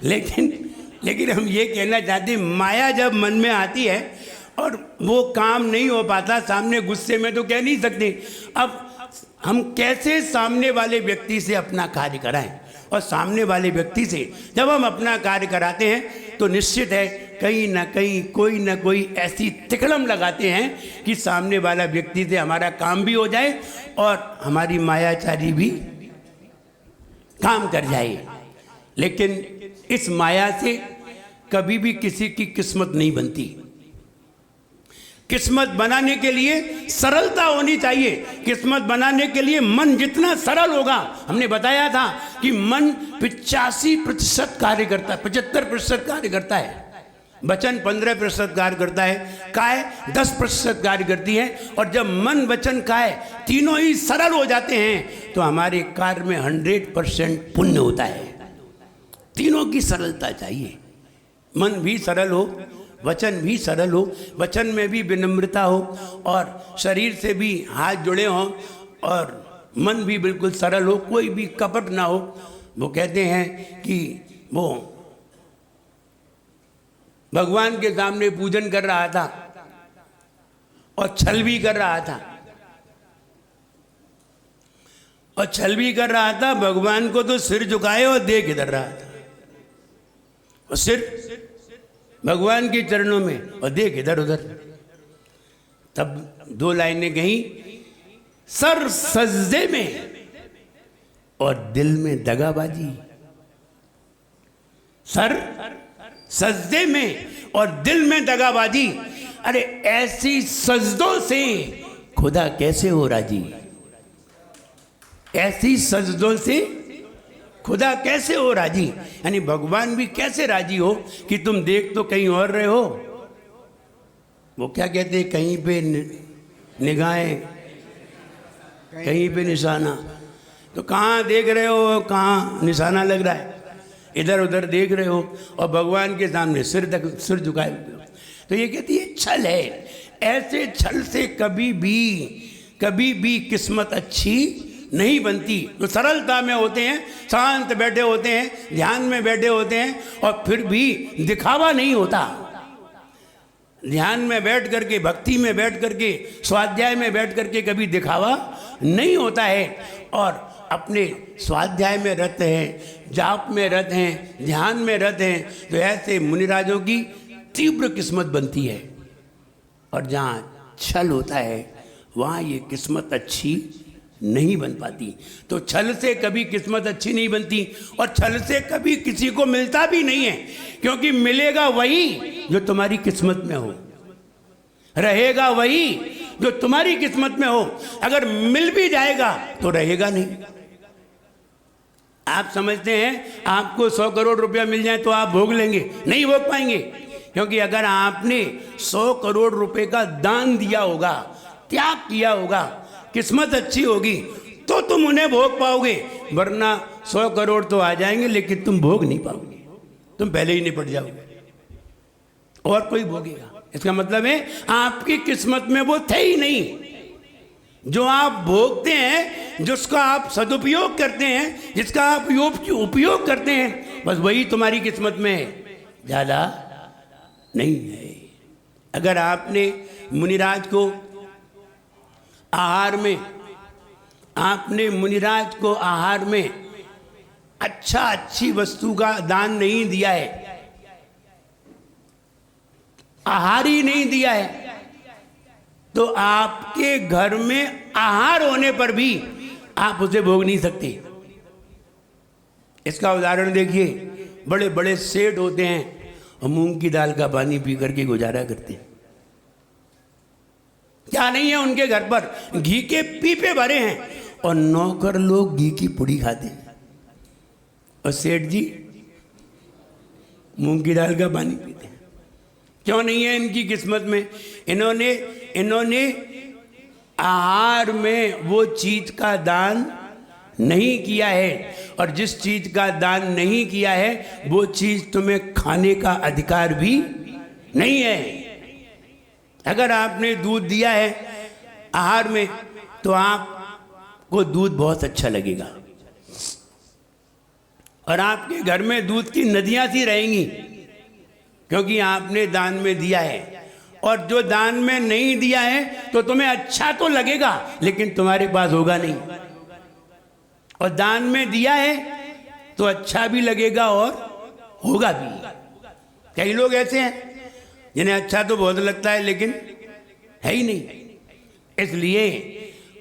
लेकिन हम ये कहना चाहते हैं, माया जब मन में आती है और वो काम नहीं हो पाता, सामने गुस्से में तो कह नहीं सकते। अब हम कैसे सामने वाले व्यक्ति से अपना कार्य कराएं, और सामने वाले व्यक्ति से जब हम अपना कार्य कराते हैं तो निश्चित है कहीं ना कहीं कोई ना कोई ऐसी तिकड़म लगाते हैं कि सामने वाला व्यक्ति से हमारा काम भी हो जाए और हमारी मायाचारी भी काम कर जाए। लेकिन इस माया से कभी भी किसी की किस्मत नहीं बनती। किस्मत बनाने के लिए सरलता होनी चाहिए। किस्मत बनाने के लिए मन जितना सरल होगा, हमने बताया था कि मन 85% कार्य करता है, 75% कार्य करता है, वचन 15% कार्य करता है, काय 10% कार्य करती है। और जब मन वचन काय तीनों ही सरल हो जाते हैं तो हमारे कार्य में 100% पुण्य होता है। तीनों की सरलता चाहिए, मन भी सरल हो, वचन भी सरल हो, वचन में भी विनम्रता हो और शरीर से भी हाथ जुड़े हों और मन भी बिल्कुल सरल हो, कोई भी कपट ना हो। वो कहते हैं कि वो भगवान के सामने पूजन कर रहा था और छल भी कर रहा था। और छल भी कर रहा था। भगवान को तो सिर झुकाए और देख इधर रहा था, और सिर भगवान के चरणों में और देख इधर उधर। तब दो लाइनें कहीं, सर सजदे में और दिल में दगाबाजी। सर सजदे में और दिल में दगाबाजी। अरे ऐसी सजदों से खुदा कैसे हो राजी? ऐसी सजदों से खुदा कैसे हो राजी? यानी भगवान भी कैसे राजी हो कि तुम देख तो कहीं और रहे हो। वो क्या कहते हैं, कहीं पे निगाहें, कहीं पे निशाना। तो कहाँ देख रहे हो, कहाँ निशाना लग रहा है? इधर उधर देख रहे हो और भगवान के सामने सिर झुकाए हुए हो। तो ये कहती है छल है। ऐसे छल से कभी भी किस्मत अच्छी नहीं बनती। तो सरलता में होते हैं, शांत बैठे होते हैं, ध्यान में बैठे होते हैं, और फिर भी दिखावा नहीं होता। ध्यान में बैठ करके, भक्ति में बैठ करके, स्वाध्याय में बैठ करके कभी दिखावा नहीं होता है। और अपने स्वाध्याय में रत हैं, जाप में रत हैं, ध्यान में रत हैं, तो ऐसे मुनिराजों की तीव्र किस्मत बनती है। और जहाँ छल होता है वहाँ ये किस्मत अच्छी नहीं बन पाती। तो छल से कभी किस्मत अच्छी नहीं बनती, और छल से कभी किसी को मिलता भी नहीं है, क्योंकि मिलेगा वही जो तुम्हारी किस्मत में हो, रहेगा वही जो तुम्हारी किस्मत में हो। अगर मिल भी जाएगा तो रहेगा नहीं। आप समझते हैं आपको 100 करोड़ रुपया मिल जाए तो आप भोग लेंगे? नहीं भोग पाएंगे, क्योंकि अगर आपने 100 करोड़ रुपए का दान दिया होगा, त्याग किया होगा, किस्मत अच्छी होगी तो तुम उन्हें भोग पाओगे, वरना 100 करोड़ तो आ जाएंगे लेकिन तुम भोग नहीं पाओगे, तुम पहले ही निपट जाओगे और कोई भोगेगा। इसका मतलब है आपकी किस्मत में वो थे ही नहीं। जो आप भोगते हैं, जिसका आप सदुपयोग करते हैं, जिसका आप उपयोग करते हैं, बस वही तुम्हारी किस्मत में है, ज़्यादा नहीं है। अगर आपने मुनिराज को आहार में अच्छी वस्तु का दान नहीं दिया है, आहार ही नहीं दिया है, तो आपके घर में आहार होने पर भी आप उसे भोग नहीं सकते। इसका उदाहरण देखिए, बड़े बड़े सेठ होते हैं और मूंग की दाल का पानी पी करके गुजारा करते हैं। क्या नहीं है उनके घर पर? घी के पीपे भरे हैं और नौकर लोग घी की पुड़ी खाते हैं, और सेठ जी मूंग की दाल का पानी पीते हैं। क्यों नहीं है इनकी किस्मत में? इन्होंने आहार में वो चीज का दान नहीं किया है, और जिस चीज का दान नहीं किया है वो चीज तुम्हें खाने का अधिकार भी नहीं है। अगर आपने दूध दिया है आहार में तो आपको दूध बहुत अच्छा लगेगा, और आपके घर में दूध की नदियां सी रहेंगी, क्योंकि आपने दान में दिया है। और जो दान में नहीं दिया है तो तुम्हें अच्छा तो लगेगा लेकिन तुम्हारे पास होगा नहीं, और दान में दिया है तो अच्छा भी लगेगा और होगा भी। कई लोग ऐसे हैं जिन्हें अच्छा तो बहुत लगता है लेकिन है ही नहीं। इसलिए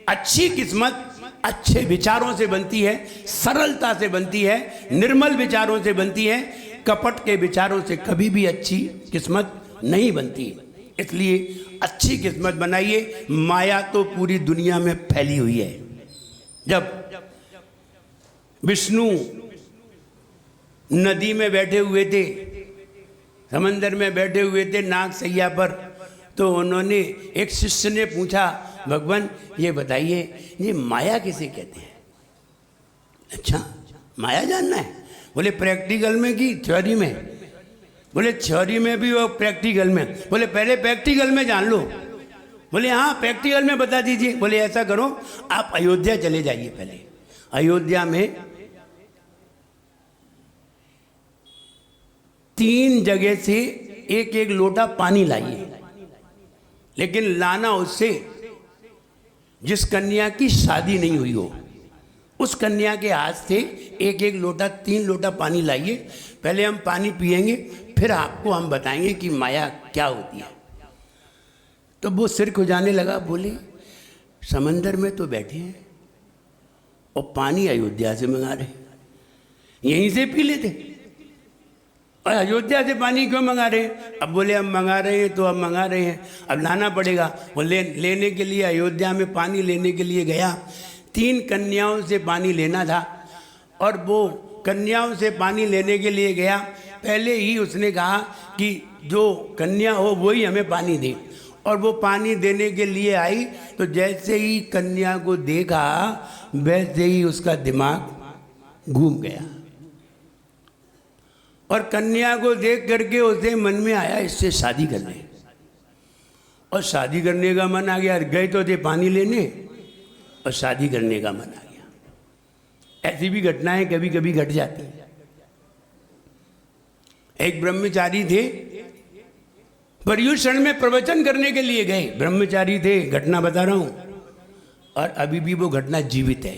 अच्छी किस्मत अच्छे विचारों से बनती है, सरलता से बनती है, निर्मल विचारों से बनती है। कपट के विचारों से कभी भी अच्छी किस्मत नहीं बनती। इसलिए अच्छी किस्मत बनाइए। माया तो पूरी दुनिया में फैली हुई है। जब विष्णु नदी में बैठे हुए थे, समंदर में बैठे हुए थे नाग सैया पर, तो उन्होंने, एक शिष्य ने पूछा, भगवान ये बताइए ये माया किसे कहते हैं? अच्छा माया जानना है? बोले प्रैक्टिकल में कि थ्योरी में? बोले थ्योरी में भी और प्रैक्टिकल में। बोले पहले प्रैक्टिकल में जान लो। बोले हाँ प्रैक्टिकल में बता दीजिए। बोले ऐसा करो आप अयोध्या चले जाइए। पहले अयोध्या में 3 जगह से एक एक लोटा पानी लाइए, लेकिन लाना उससे जिस कन्या की शादी नहीं हुई हो। उस कन्या के हाथ से एक एक लोटा 3 लोटा पानी लाइए, पहले हम पानी पिएंगे, फिर आपको हम बताएंगे कि माया क्या होती है। तो वो सिर खुजाने लगा, बोले समंदर में तो बैठे हैं और पानी अयोध्या से मंगा रहे, यहीं से पी लेते, और अयोध्या से पानी क्यों मंगा रहे हैं? अब बोले हम मंगा रहे हैं तो अब मंगा रहे हैं, अब लाना पड़ेगा। वो लेने के लिए अयोध्या में पानी लेने के लिए गया, 3 कन्याओं से पानी लेना था, और वो कन्याओं से पानी लेने के लिए गया, पहले ही उसने कहा कि जो कन्या हो वही हमें पानी दे, और वो पानी देने के लिए आई, तो जैसे ही कन्या को देखा वैसे ही उसका दिमाग घूम गया, और कन्या को देख करके उसे मन में आया इससे शादी कर ले, और शादी करने का मन आ गया। गए तो थे पानी लेने और शादी करने का मन आ गया। ऐसी भी घटनाएं कभी कभी घट जाती हैं। एक ब्रह्मचारी थे, पर्युषण में प्रवचन करने के लिए गए, ब्रह्मचारी थे, घटना बता रहा हूं, और अभी भी वो घटना जीवित है,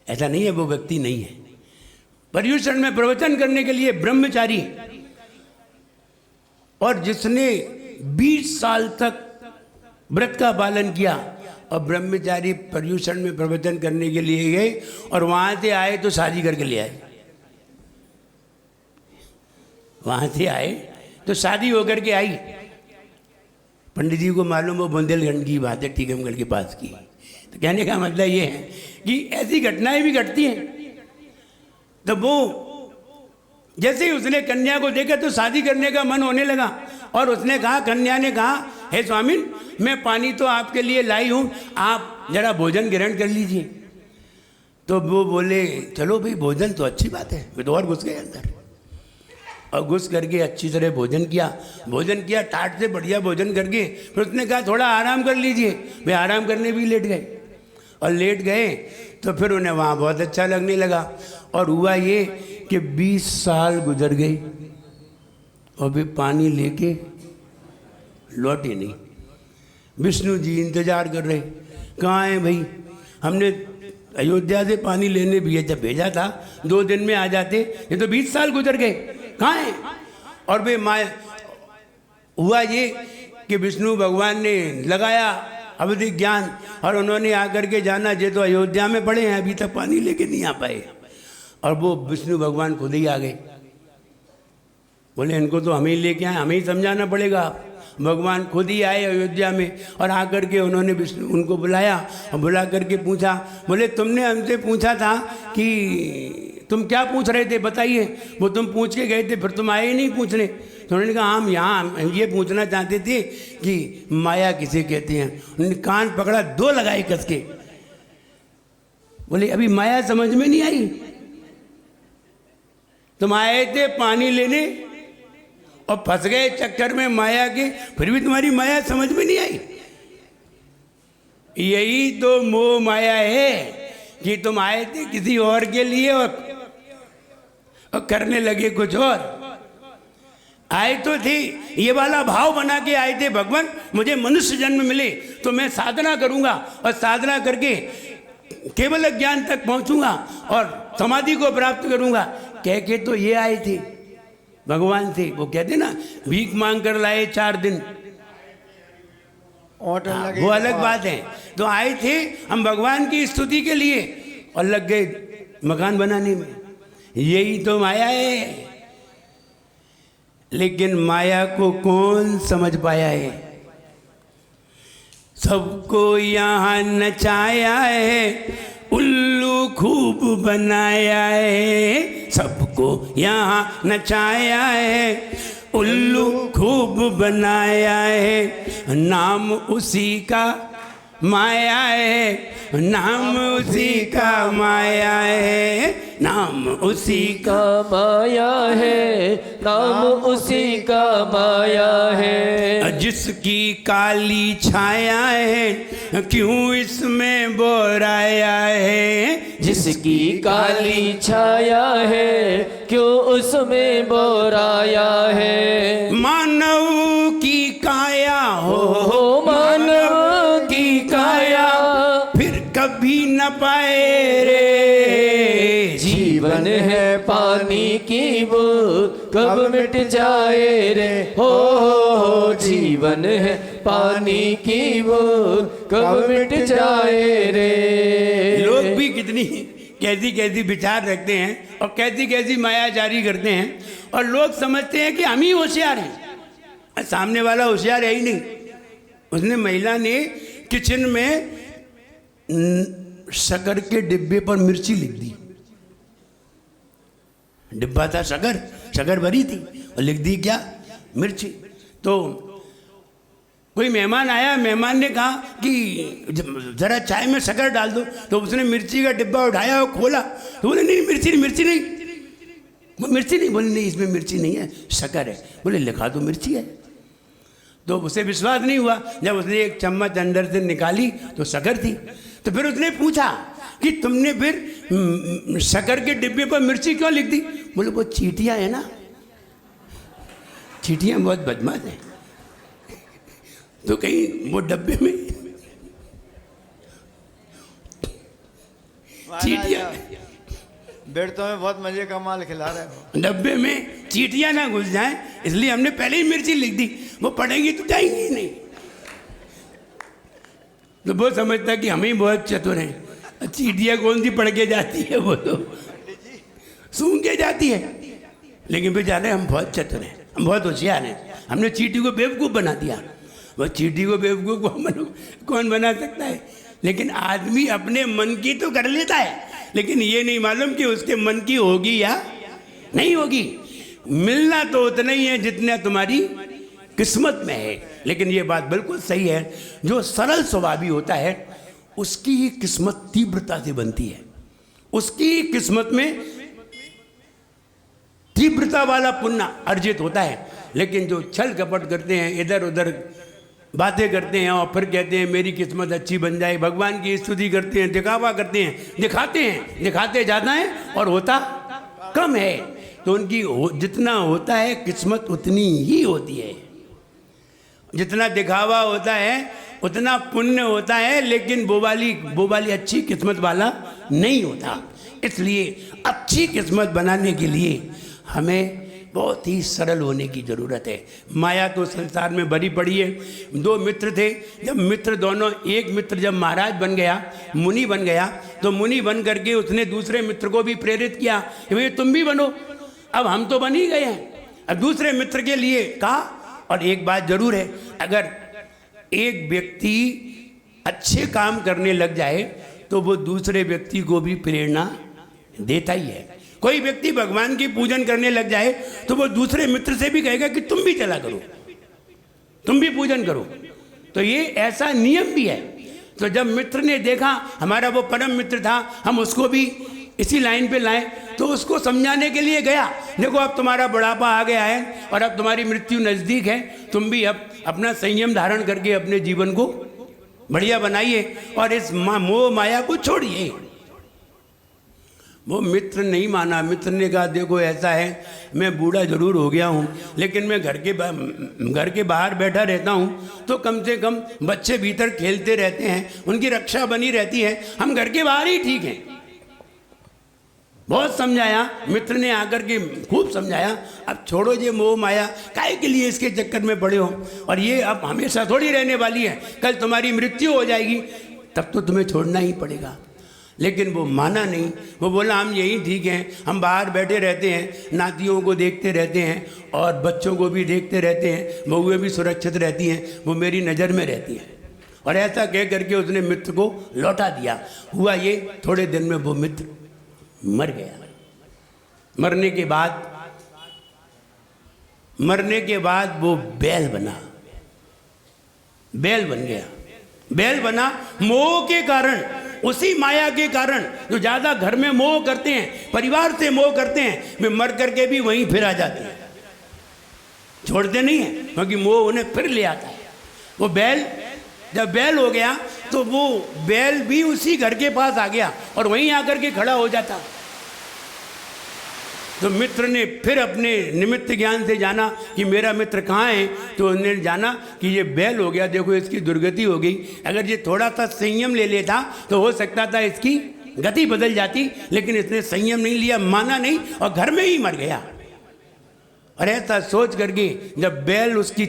ऐसा नहीं है वो व्यक्ति नहीं है। पर्युषण में प्रवचन करने के लिए ब्रह्मचारी, और जिसने 20 साल तक व्रत का पालन किया, और ब्रह्मचारी पर्युषण में प्रवचन करने के लिए गए, और वहां से आए तो शादी करके ले आए, वहां से आए तो शादी होकर के आई। पंडित जी को मालूम हो बुंदेलखंड की बात है, टीकमगढ़ के पास की। तो कहने का मतलब ये है कि ऐसी घटनाएं भी घटती हैं। तो वो जैसे ही उसने कन्या को देखा तो शादी करने का मन होने लगा, और उसने कहा, कन्या ने कहा, हे स्वामी मैं पानी तो आपके लिए लाई हूँ, आप जरा भोजन ग्रहण कर लीजिए। तो वो बोले चलो भाई भोजन तो अच्छी बात है। वे तो और घुस गए अंदर, और घुस करके अच्छी तरह भोजन किया टाट से बढ़िया भोजन करके, फिर उसने कहा थोड़ा आराम कर लीजिए। वे आराम करने भी लेट गए, और लेट गए तो फिर उन्हें वहाँ बहुत अच्छा लगने लगा। और हुआ ये कि 20 साल गुजर गए और वे पानी लेके लौटे नहीं। विष्णु जी इंतजार कर रहे, कहाँ है भाई, हमने अयोध्या से पानी लेने भेजा था, 2 दिन में आ जाते, ये तो 20 साल गुजर गए, कहाँ है? और वे माया हुआ ये कि विष्णु भगवान ने लगाया अवधि ज्ञान, और उन्होंने आकर के जाना ये तो अयोध्या में पड़े हैं, अभी तक पानी लेके नहीं आ पाए। और वो विष्णु भगवान खुद ही आ गए, बोले इनको तो हमें ही लेके आए, हमें ही समझाना पड़ेगा। भगवान खुद ही आए अयोध्या में, और आकर के उन्होंने विष्णु उनको बुलाया, और बुला करके पूछा, बोले तुमने हमसे पूछा था कि तुम क्या पूछ रहे थे बताइए। वो तुम पूछ के गए थे, फिर तुम आए ही नहीं पूछने। तो उन्होंने कहा हम यहाँ ये पूछना चाहते थे कि माया किसे कहते हैं। उन्होंने कान पकड़ा, 2 लगाए कस के, बोले अभी माया समझ में नहीं आई, तुम आए थे पानी लेने और फंस गए चक्कर में माया के, फिर भी तुम्हारी माया समझ में नहीं आई। यही तो मोह माया है कि तुम आए थे किसी और के लिए और करने लगे कुछ और। आए तो थे, ये वाला भाव बना के आए थे, भगवान मुझे मनुष्य जन्म मिले तो मैं साधना करूंगा, और साधना करके केवल ज्ञान तक पहुंचूंगा और समाधि को प्राप्त करूंगा, कह के तो ये आए थे भगवान थे। वो कहते ना भीख मांग कर लाए 4 दिन, वो अलग बात है। तो आए थे हम भगवान की स्तुति के लिए और लग गए मकान बनाने में, यही तो माया है। लेकिन माया को कौन समझ पाया है? सबको यहाँ नचाया है, उल्लू खूब बनाया है। सबको यहाँ नचाया है, उल्लू खूब बनाया है। नाम उसी का माया है, नाम उसी का माया है, नाम उसी का माया है, नाम उसी का माया है। जिसकी काली छाया है क्यों इसमें बोराया है। जिसकी काली छाया है क्यों उसमें बोराया है। मानव की काया हो मानव की काया फिर कभी न न पाए रे। जीवन है पानी की बूंद कब मिट जाए रे, हो जीवन है पानी की बूंद कब मिट जाए रे। लोग भी कितनी कैसी कैसी विचार रखते हैं और कैसी कैसी माया जारी करते हैं, और लोग समझते हैं कि हम ही होशियार हैं। सामने वाला होशियार है ही नहीं। उसने महिला ने किचन में शक्कर के डिब्बे पर मिर्ची लिख दी। डिब्बा था शक्कर भरी थी और लिख दी क्या, मिर्ची। तो कोई मेहमान आया, मेहमान ने कहा कि ज़रा चाय में शक्कर डाल दो, तो उसने मिर्ची का डिब्बा उठाया और खोला, तो बोले नहीं मिर्ची नहीं, मिर्ची नहीं, वो मिर्ची नहीं। बोले नहीं इसमें मिर्ची नहीं है, शक्कर है। बोले लिखा तो मिर्ची है। तो उसे विश्वास नहीं हुआ। जब उसने एक चम्मच अंदर से निकाली तो शक्कर थी। तो फिर उसने पूछा कि तुमने फिर शक्कर के डिब्बे पर मिर्ची क्यों लिख दी? बोले वो चींटियाँ है ना, चींटियाँ बहुत बदमाश हैं, तो कहीं वो डब्बे में चींटियाँ, बेड़तों में बहुत मजे का माल खिला रहे हो। डब्बे में चींटियाँ ना घुस जाएं, इसलिए हमने पहले ही मिर्ची लिख दी। वो पढ़ेंगी तो जाएंगी ही नहीं। तो वो समझता कि हम ही बहुत चतुर हैं। चींटियाँ कौन सी पढ़ के जाती है, वो तो सूंघ के जाती है। लेकिन फिर जाने हम बहुत चतुर हैं, हम बहुत होशियार हैं, हमने चींटी को बेवकूफ़ बना दिया। वह चींटी को बेवकूफ़ कौन बना सकता है? लेकिन आदमी अपने मन की तो कर लेता है, लेकिन ये नहीं मालूम कि उसके मन की होगी या नहीं होगी। मिलना तो उतना ही है जितना तुम्हारी किस्मत में है। लेकिन ये बात बिल्कुल सही है, जो सरल स्वभावी होता है उसकी ही किस्मत तीव्रता से बनती है, उसकी किस्मत में तीव्रता वाला पुण्य अर्जित होता है। लेकिन जो छल कपट करते हैं, इधर उधर बातें करते हैं और फिर कहते हैं मेरी किस्मत अच्छी बन जाए, भगवान की स्तुति करते हैं, दिखावा करते हैं, दिखाते ज़्यादा हैं और होता कम है, तो उनकी जितना होता है किस्मत उतनी ही होती है। जितना दिखावा होता है उतना पुण्य होता है, लेकिन वो वाली अच्छी किस्मत वाला नहीं होता। इसलिए अच्छी किस्मत बनाने के लिए हमें बहुत ही सरल होने की ज़रूरत है। माया तो संसार में भरी पड़ी है। दो मित्र थे, जब मित्र दोनों, एक मित्र जब महाराज बन गया, मुनि बन गया, तो मुनि बन करके उसने दूसरे मित्र को भी प्रेरित किया कि भाई तुम भी बनो। अब हम तो बन ही गए हैं, अब दूसरे मित्र के लिए कहा। और एक बात जरूर है, अगर एक व्यक्ति अच्छे काम करने लग जाए तो वो दूसरे व्यक्ति को भी प्रेरणा देता ही है। कोई व्यक्ति भगवान की पूजन करने लग जाए तो वो दूसरे मित्र से भी कहेगा कि तुम भी चला करो, तुम भी पूजन करो। तो ये ऐसा नियम भी है। तो जब मित्र ने देखा हमारा वो परम मित्र था, हम उसको भी इसी लाइन पे लाएं, तो उसको समझाने के लिए गया, देखो अब तुम्हारा बुढ़ापा आ गया है और अब तुम्हारी मृत्यु नज़दीक है, तुम भी अब अपना संयम धारण करके अपने जीवन को बढ़िया बनाइए और इस मोह माया को छोड़िए। वो मित्र नहीं माना। मित्र ने कहा देखो ऐसा है, मैं बूढ़ा जरूर हो गया हूँ, लेकिन मैं घर के बाहर बैठा रहता हूँ तो कम से कम बच्चे भीतर खेलते रहते हैं, उनकी रक्षा बनी रहती है, हम घर के बाहर ही ठीक हैं। बहुत समझाया मित्र ने, आकर के खूब समझाया, अब छोड़ो ये मोह माया, काहे के लिए इसके चक्कर में पड़े हो, और ये अब हमेशा थोड़ी रहने वाली है, कल तुम्हारी मृत्यु हो जाएगी, तब तो तुम्हें छोड़ना ही पड़ेगा। लेकिन वो माना नहीं, वो बोला हम यही ठीक हैं, हम बाहर बैठे रहते हैं, नातियों को देखते रहते हैं और बच्चों को भी देखते रहते हैं, बहुएं भी सुरक्षित रहती हैं, वो मेरी नज़र में रहती हैं। और ऐसा कह करके उसने मित्र को लौटा दिया। हुआ ये, थोड़े दिन में वो मित्र मर गया। मरने के बाद वो बैल बना, बैल बन गया। बैल बना मोह के कारण, उसी माया के कारण। जो ज़्यादा घर में मोह करते हैं, परिवार से मोह करते हैं, वे मर करके भी वहीं फिर आ जाते हैं, छोड़ते नहीं हैं, क्योंकि मोह उन्हें फिर ले आता है। वो बैल जब बैल हो गया तो वो बैल भी उसी घर के पास आ गया और वहीं आकर के खड़ा हो जाता। तो मित्र ने फिर अपने निमित्त ज्ञान से जाना कि मेरा मित्र कहाँ है, तो उन्होंने जाना कि ये बैल हो गया, देखो इसकी दुर्गति हो गई। अगर ये थोड़ा सा संयम ले लेता तो हो सकता था इसकी गति बदल जाती, लेकिन इसने संयम नहीं लिया, माना नहीं और घर में ही मर गया। और ऐसा सोच करके जब बैल उसकी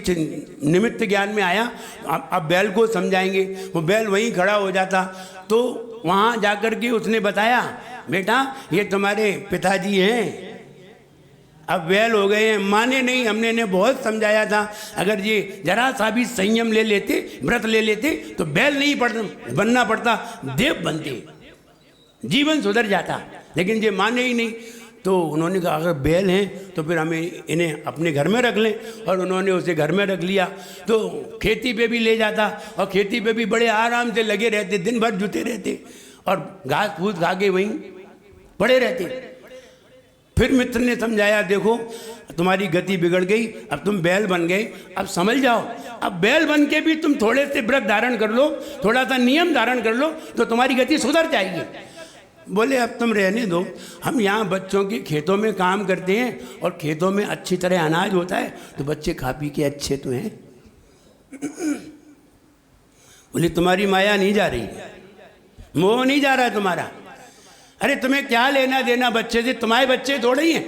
निमित्त ज्ञान में आया, अब बैल को समझाएंगे, वो बैल वहीं खड़ा हो जाता। तो वहाँ जाकर के उसने बताया, बेटा ये तुम्हारे पिताजी हैं, अब बैल हो गए हैं। माने नहीं, हमने इन्हें बहुत समझाया था, अगर ये जरा सा भी संयम ले लेते, व्रत ले लेते तो बैल नहीं बनना पड़ता, देव बनते, जीवन सुधर जाता। लेकिन ये माने ही नहीं। तो उन्होंने कहा अगर बैल हैं तो फिर हमें इन्हें अपने घर में रख लें, और उन्होंने उसे घर में रख लिया। तो खेती पे भी ले जाता और खेती पे भी बड़े आराम से लगे रहते, दिन भर जुटे रहते और घास फूस खा के वहीं पड़े रहते। फिर मित्र ने समझाया, देखो तुम्हारी गति बिगड़ गई, अब तुम बैल बन गए, अब समझ जाओ, अब बैल बन के भी तुम थोड़े से व्रत धारण कर लो, थोड़ा सा नियम धारण कर लो तो तुम्हारी गति सुधर जाएगी। बोले अब तुम रहने दो, हम यहाँ बच्चों के खेतों में काम करते हैं और खेतों में अच्छी तरह अनाज होता है तो बच्चे खा पी के अच्छे तो हैं। बोले तुम्हारी माया नहीं जा रही, मोह नहीं जा रहा है तुम्हारा। अरे तुम्हें क्या लेना देना बच्चे से, तुम्हारे बच्चे थोड़े ही हैं।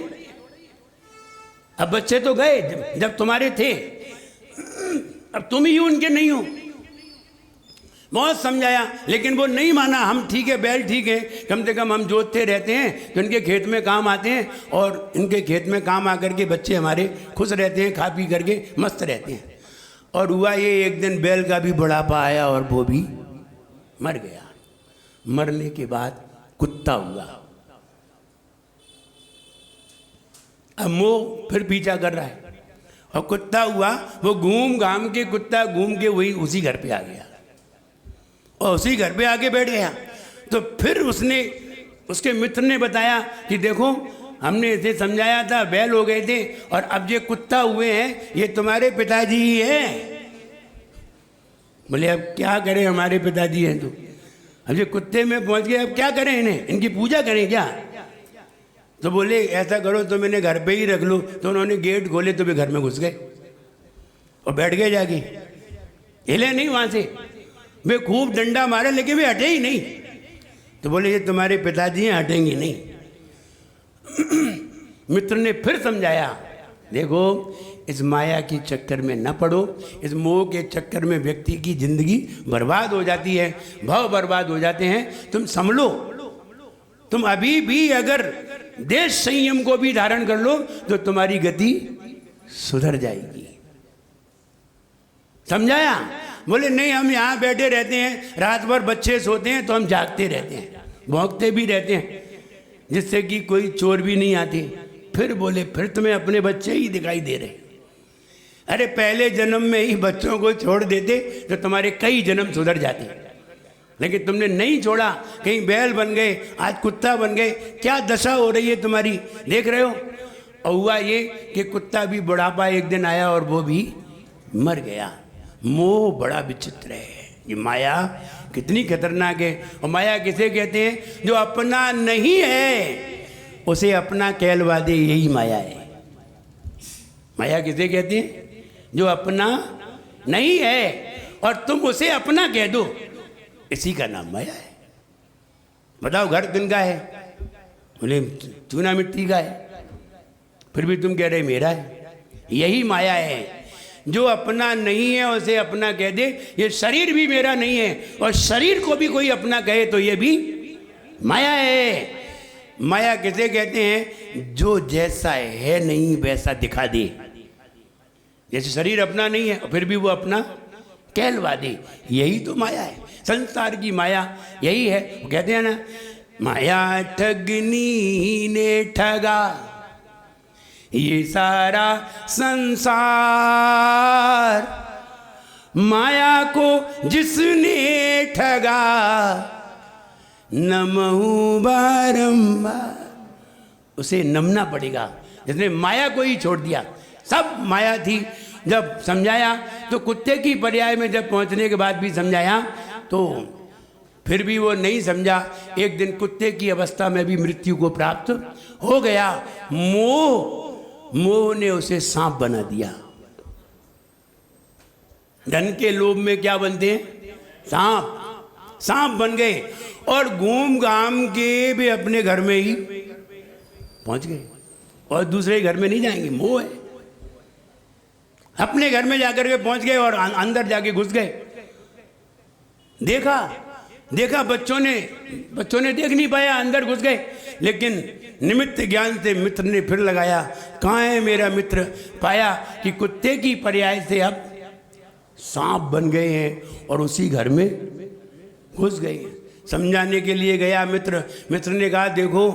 अब बच्चे तो गए जब तुम्हारे थे, अब तुम ही उनके नहीं हो। बहुत समझाया लेकिन वो नहीं माना। हम ठीक है, बैल ठीक है, कम से कम हम जोतते रहते हैं तो इनके खेत में काम आते हैं, और इनके खेत में काम आकर के बच्चे हमारे खुश रहते हैं, खा पी करके मस्त रहते हैं। और हुआ ये, एक दिन बैल का भी बुढ़ापा आया और वो भी मर गया। मरने के बाद कुत्ता हुआ। अब मोह फिर पीछा कर रहा है, और कुत्ता हुआ, वो घूम घाम के कुत्ता घूम के वही उसी घर पे आ गया और उसी घर पे आके बैठ गया। तो फिर उसने, उसके मित्र ने बताया कि देखो हमने इसे समझाया था, बैल हो गए थे और अब ये कुत्ता हुए हैं, ये तुम्हारे पिताजी ही हैं। बोले अब क्या करें, हमारे पिताजी हैं तो। अब ये कुत्ते में पहुंच गए, अब क्या करें, इन्हें इनकी पूजा करें क्या। तो बोले ऐसा करो तुम इन्हें घर पे ही रख लो। तो उन्होंने गेट खोले तो वे घर में घुस गए और बैठ गए जाके, हिले नहीं वहाँ से। वे खूब डंडा मारे लेकिन वे हटे ही नहीं। तो बोले ये तुम्हारे पिताजी हैं, हटेंगे नहीं। मित्र ने फिर समझाया, देखो इस माया के चक्कर में न पड़ो, इस मोह के चक्कर में व्यक्ति की जिंदगी बर्बाद हो जाती है, भाव बर्बाद हो जाते हैं। तुम संभलो, तुम अभी भी अगर देश संयम को भी धारण कर लो तो तुम्हारी गति सुधर जाएगी। समझाया। बोले नहीं, हम यहाँ बैठे रहते हैं, रात भर बच्चे सोते हैं तो हम जागते रहते हैं, भौंकते भी रहते हैं, जिससे कि कोई चोर भी नहीं आती। फिर बोले फिर तुम्हें अपने बच्चे ही दिखाई दे रहे। अरे पहले जन्म में ही बच्चों को छोड़ देते तो तुम्हारे कई जन्म सुधर जाते, लेकिन तुमने नहीं छोड़ा, कहीं बैल बन गए, आज कुत्ता बन गए। क्या दशा हो रही है तुम्हारी, देख रहे हो। और हुआ ये कि कुत्ता भी बुढ़ापा एक दिन आया और वो भी मर गया। मोह बड़ा विचित्र है, ये माया कितनी खतरनाक है। और माया किसे कहते हैं, जो अपना नहीं है उसे अपना कहलवा दे, यही माया है। माया किसे कहते हैं, जो अपना नहीं है और तुम उसे अपना कह दो, इसी का नाम माया है। बताओ घर किनका है, बोले चूना मिट्टी का है, फिर भी तुम कह रहे मेरा है। यही माया है, जो अपना नहीं है उसे अपना कह दे। ये शरीर भी मेरा नहीं है और शरीर को भी कोई अपना कहे तो ये भी माया है। माया किसे कहते हैं, जो जैसा है नहीं वैसा दिखा दे। जैसे शरीर अपना नहीं है और फिर भी वो अपना कहलवा दे, यही तो माया है। संसार की माया यही है। वो कहते हैं ना, माया ठगनी ने ठगा ये सारा संसार, माया को जिसने ठगा नमहु बारंबार। उसे नमना पड़ेगा जिसने माया को ही छोड़ दिया। सब माया थी। जब समझाया तो कुत्ते की पर्याय में जब पहुंचने के बाद भी समझाया तो फिर भी वो नहीं समझा। एक दिन कुत्ते की अवस्था में भी मृत्यु को प्राप्त हो गया मोह, मोह ने उसे सांप बना दिया। धन के लोभ में क्या बनते हैं? सांप, सांप बन गए और घूम घाम के भी अपने घर में ही पहुंच गए और दूसरे घर में नहीं जाएंगे, मोह है। अपने घर में जाकर के पहुंच गए और अंदर जाके घुस गए। देखा बच्चों ने देख नहीं पाया, अंदर घुस गए। लेकिन निमित्त ज्ञान से मित्र ने फिर लगाया, कहाँ है मेरा मित्र? पाया कि कुत्ते की पर्याय से अब सांप बन गए हैं और उसी घर में घुस गए हैं। समझाने के लिए गया मित्र ने कहा देखो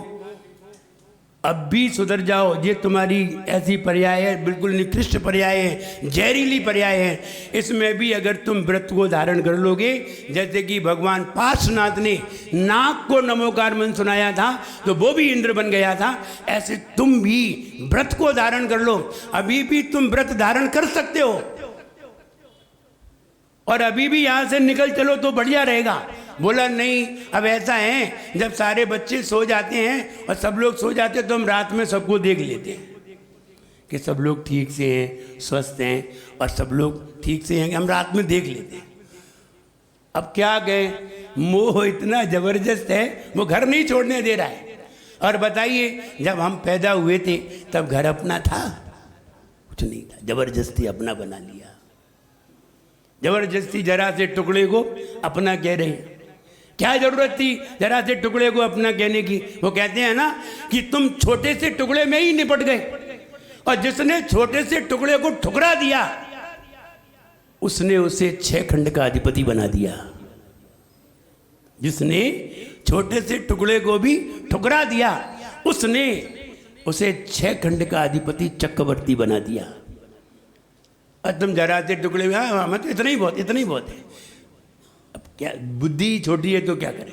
अब भी सुधर जाओ, ये तुम्हारी ऐसी पर्याय है, बिल्कुल निकृष्ट पर्याय है, जहरीली पर्याय है। इसमें भी अगर तुम व्रत को धारण कर लोगे, जैसे कि भगवान पार्श्वनाथ ने नाग को नमोकार मंत्र सुनाया था तो वो भी इंद्र बन गया था, ऐसे तुम भी व्रत को धारण कर लो। अभी भी तुम व्रत धारण कर सकते हो और अभी भी यहाँ से निकल चलो तो बढ़िया रहेगा। बोला नहीं, अब ऐसा है जब सारे बच्चे सो जाते हैं और सब लोग सो जाते हैं तो हम रात में सबको देख लेते हैं कि सब लोग ठीक से हैं, स्वस्थ हैं और सब लोग ठीक से हैं, हम रात में देख लेते हैं। अब क्या गए, मोह इतना जबरदस्त है वो घर नहीं छोड़ने दे रहा है। और बताइए जब हम पैदा हुए थे तब घर अपना था? कुछ नहीं था, जबरदस्ती अपना बना लिया। जबरदस्ती जरा से टुकड़े को अपना कह रहे हैं। क्या जरूरत थी जरा से टुकड़े को अपना कहने की? वो कहते हैं ना कि तुम छोटे से टुकड़े में ही निपट गए, और जिसने छोटे से टुकड़े को ठुकरा दिया उसने उसे 6 खंड का अधिपति बना दिया। जिसने छोटे से टुकड़े को भी ठुकरा दिया उसने उसे 6 खंड का अधिपति चक्रवर्ती बना दिया। और तुम जरा से टुकड़े में मत, इतना ही बहुत है। अब क्या बुद्धि छोटी है तो क्या करें?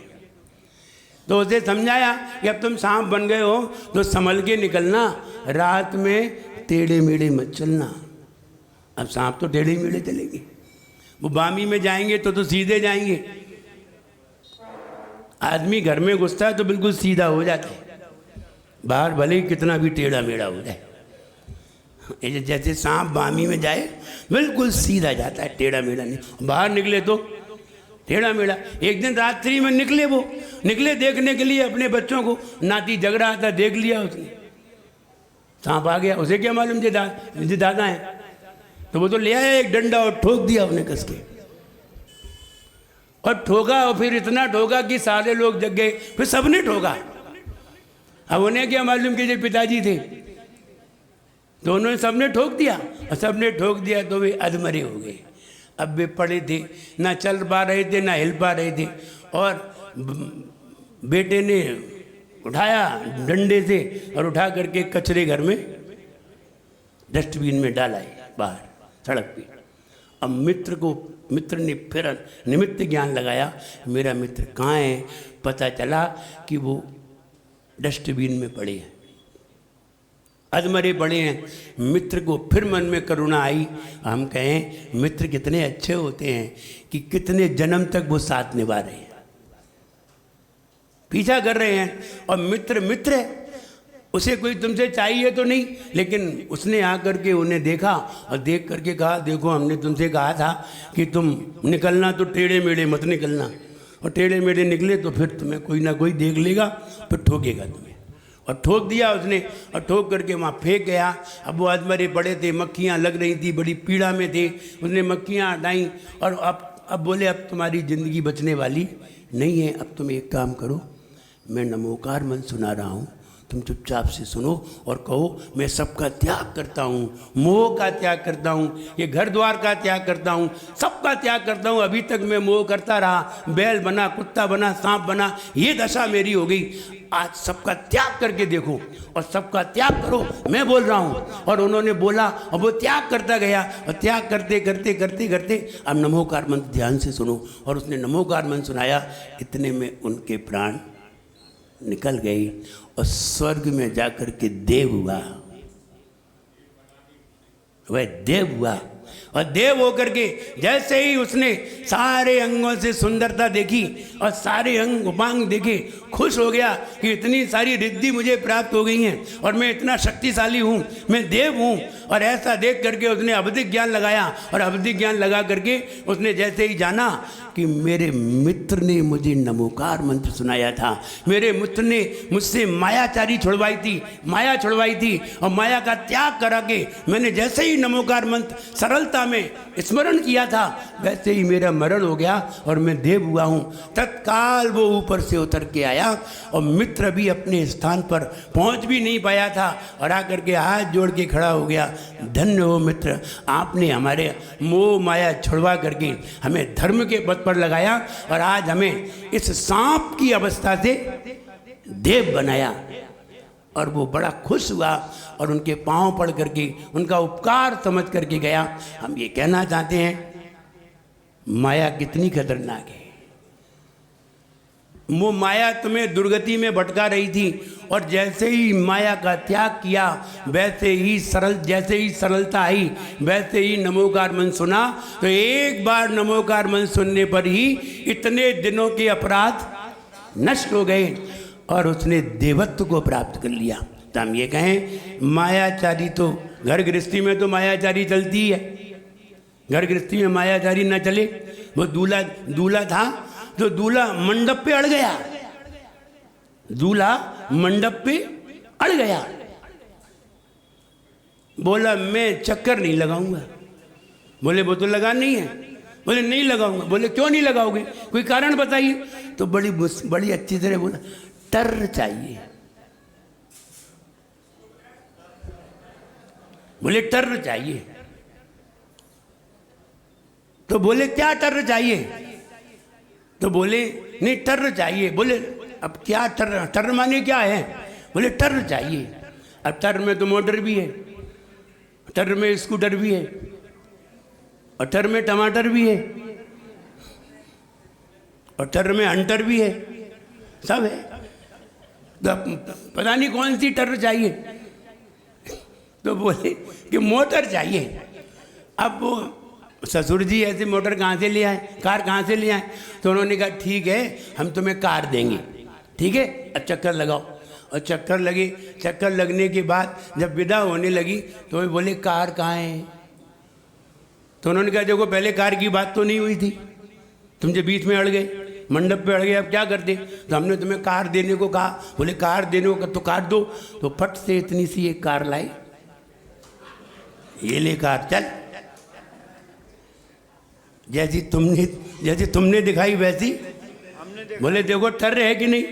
तो उसे समझाया कि अब तुम सांप बन गए हो तो संभल के निकलना, रात में टेढ़े मेढ़े मत चलना। अब सांप तो टेढ़े मेढ़े चलेंगे, वो बामी में जाएंगे तो सीधे जाएंगे। आदमी घर में घुसता है तो बिल्कुल सीधा हो जाता है, बाहर भले ही कितना भी टेढ़ा मेढ़ा हो जाए। जैसे सांप बामी में जाए बिल्कुल सीधा जाता है, टेढ़ा मेढ़ा नहीं। बाहर निकले तो टेढ़ा मेढ़ा। एक दिन रात्रि में निकले देखने के लिए अपने बच्चों को, नाती जग रहा था, देख लिया उसने, सांप आ गया। उसे क्या मालूम जे दादा है, तो वो तो ले आया एक डंडा और ठोक दिया उन्हें कस के, और ठोका और फिर इतना ठोका कि सारे लोग जग गए, फिर सबने ठोका। अब उन्हें क्या मालूम कि जो पिताजी थे, तो उन्होंने सबने ठोक दिया, और सबने ठोक दिया तो वे अधमरे हो गए। अब वे पड़े थे, ना चल पा रहे थे ना हिल पा रहे थे, और बेटे ने उठाया डंडे से और उठा करके कचरे घर में डस्टबिन में डाला है बाहर सड़क पे। अब मित्र ने फिर निमित्त ज्ञान लगाया, मेरा मित्र कहाँ है? पता चला कि वो डस्टबिन में पड़े हैं, अधमरे पड़े हैं। मित्र को फिर मन में करुणा आई। हम कहें मित्र कितने अच्छे होते हैं कि कितने जन्म तक वो साथ निभा रहे हैं, पीछा कर रहे हैं। और मित्र है, उसे कोई तुमसे चाहिए तो नहीं, लेकिन उसने आकर के उन्हें देखा और देख करके कहा, देखो हमने तुमसे कहा था कि तुम निकलना तो टेढ़े मेढ़े मत निकलना, और टेढ़े मेढ़े निकले तो फिर तुम्हें कोई ना कोई देख लेगा, फिर ठोकेगा तुम्हें। और ठोक दिया उसने, और ठोक करके वहाँ फेंक गया। अब वो अधमरे पड़े थे, मक्खियाँ लग रही थी, बड़ी पीड़ा में थे। उसने मक्खियाँ हटाई और अब बोले अब तुम्हारी ज़िंदगी बचने वाली नहीं है, अब तुम एक काम करो, मैं नमोकार मंत्र सुना रहा हूँ, तुम चुपचाप से सुनो और कहो मैं सबका त्याग करता हूँ, मोह का त्याग करता हूँ, ये घर द्वार का त्याग करता हूँ, सबका त्याग करता हूँ। अभी तक मैं मोह करता रहा, बैल बना, कुत्ता बना, सांप बना, ये दशा मेरी हो गई। आज सबका त्याग करके देखो और सबका त्याग करो, मैं बोल रहा हूँ। और उन्होंने बोला और वो त्याग करता गया, और त्याग करते करते करते करते अब नमोकार मंत्र ध्यान से सुनो। और उसने नमोकार मंत्र सुनाया, इतने में उनके प्राण निकल गई और स्वर्ग में जाकर के देव हुआ, वह देव हुआ। और देव होकर के जैसे ही उसने सारे अंगों से सुंदरता देखी और सारे अंग उपांग देखे, खुश हो गया कि इतनी सारी रिद्धि मुझे प्राप्त हो गई हैं और मैं इतना शक्तिशाली हूँ, मैं देव हूँ। और ऐसा देख करके उसने अवधिक ज्ञान लगाया और अवधिक ज्ञान लगा करके उसने जैसे ही जाना कि मेरे मित्र ने मुझे नमोकार मंत्र सुनाया था, मेरे मित्र ने मुझसे मायाचारी छुड़वाई थी, माया छुड़वाई थी और माया का त्याग करा के मैंने जैसे ही नमोकार मंत्र सरलता में स्मरण किया था वैसे ही मेरा मरण हो गया और मैं देव हुआ हूँ। तत्काल वो ऊपर से उतर के आया और मित्र भी अपने स्थान पर पहुँच भी नहीं पाया था और आकर के हाथ जोड़ के खड़ा हो गया। धन्य हो मित्र, आपने हमारे मोह माया छुड़वा करके हमें धर्म के पथ पर लगाया और आज हमें इस सांप की अवस्था से देव बनाया। और वो बड़ा खुश हुआ और उनके पांव पड़ करके उनका उपकार समझ करके गया। हम ये कहना चाहते हैं माया कितनी खतरनाक है। वो माया तुम्हें दुर्गति में भटका रही थी और जैसे ही माया का त्याग किया वैसे ही जैसे ही सरलता आई वैसे ही नमोकार मंत्र सुना तो एक बार नमोकार मंत्र सुनने पर ही इतने दिनों के अपराध नष्ट हो गए और उसने देवत्व को प्राप्त कर लिया। तो हम ये कहें मायाचारी तो घर गृहस्थी में तो मायाचारी चलती है, घर गृहस्थी में मायाचारी न चले। वो दूल्हा था तो दूल्हा मंडप पे अड़ गया, दूल्हा मंडप पे अड़ गया, बोला मैं चक्कर नहीं लगाऊंगा। बोले वो तो लगा नहीं है, बोले नहीं लगाऊंगा। बोले क्यों नहीं लगाओगे, कोई कारण बताइए। तो बड़ी अच्छी तरह बोला टर चाहिए। बोले टर चाहिए। तो बोले क्या टर चाहिए, तो बोले नहीं टर चाहिए। बोले अब क्या टर माने क्या है, बोले टर चाहिए। अब टर में तो मोटर भी है, टर में स्कूटर भी है और टर में टमाटर भी है और टर में हंटर भी है, सब है। तो पता नहीं कौन सी टर चाहिए। तो बोले कि मोटर चाहिए। अब वो ससुर जी ऐसे मोटर कहाँ से ले आए, कार कहाँ से ले आए। तो उन्होंने कहा ठीक है हम तुम्हें कार देंगे, ठीक है अब चक्कर लगाओ। और चक्कर लगे, चक्कर लगने के बाद जब विदा होने लगी तो वे बोले कार कहाँ है। तो उन्होंने कहा देखो पहले कार की बात तो नहीं हुई थी, तुम जो बीच में अड़ गए, मंडप पे अड़ गए, अब क्या करते। तो हमने तुम्हें कार देने को कहा। बोले कार देने को तो कार दो। तो फट से इतनी सी एक कार लाई, ये ले कार चल। जैसी तुमने दिखाई वैसी। बोले देखो टर है कि नहीं।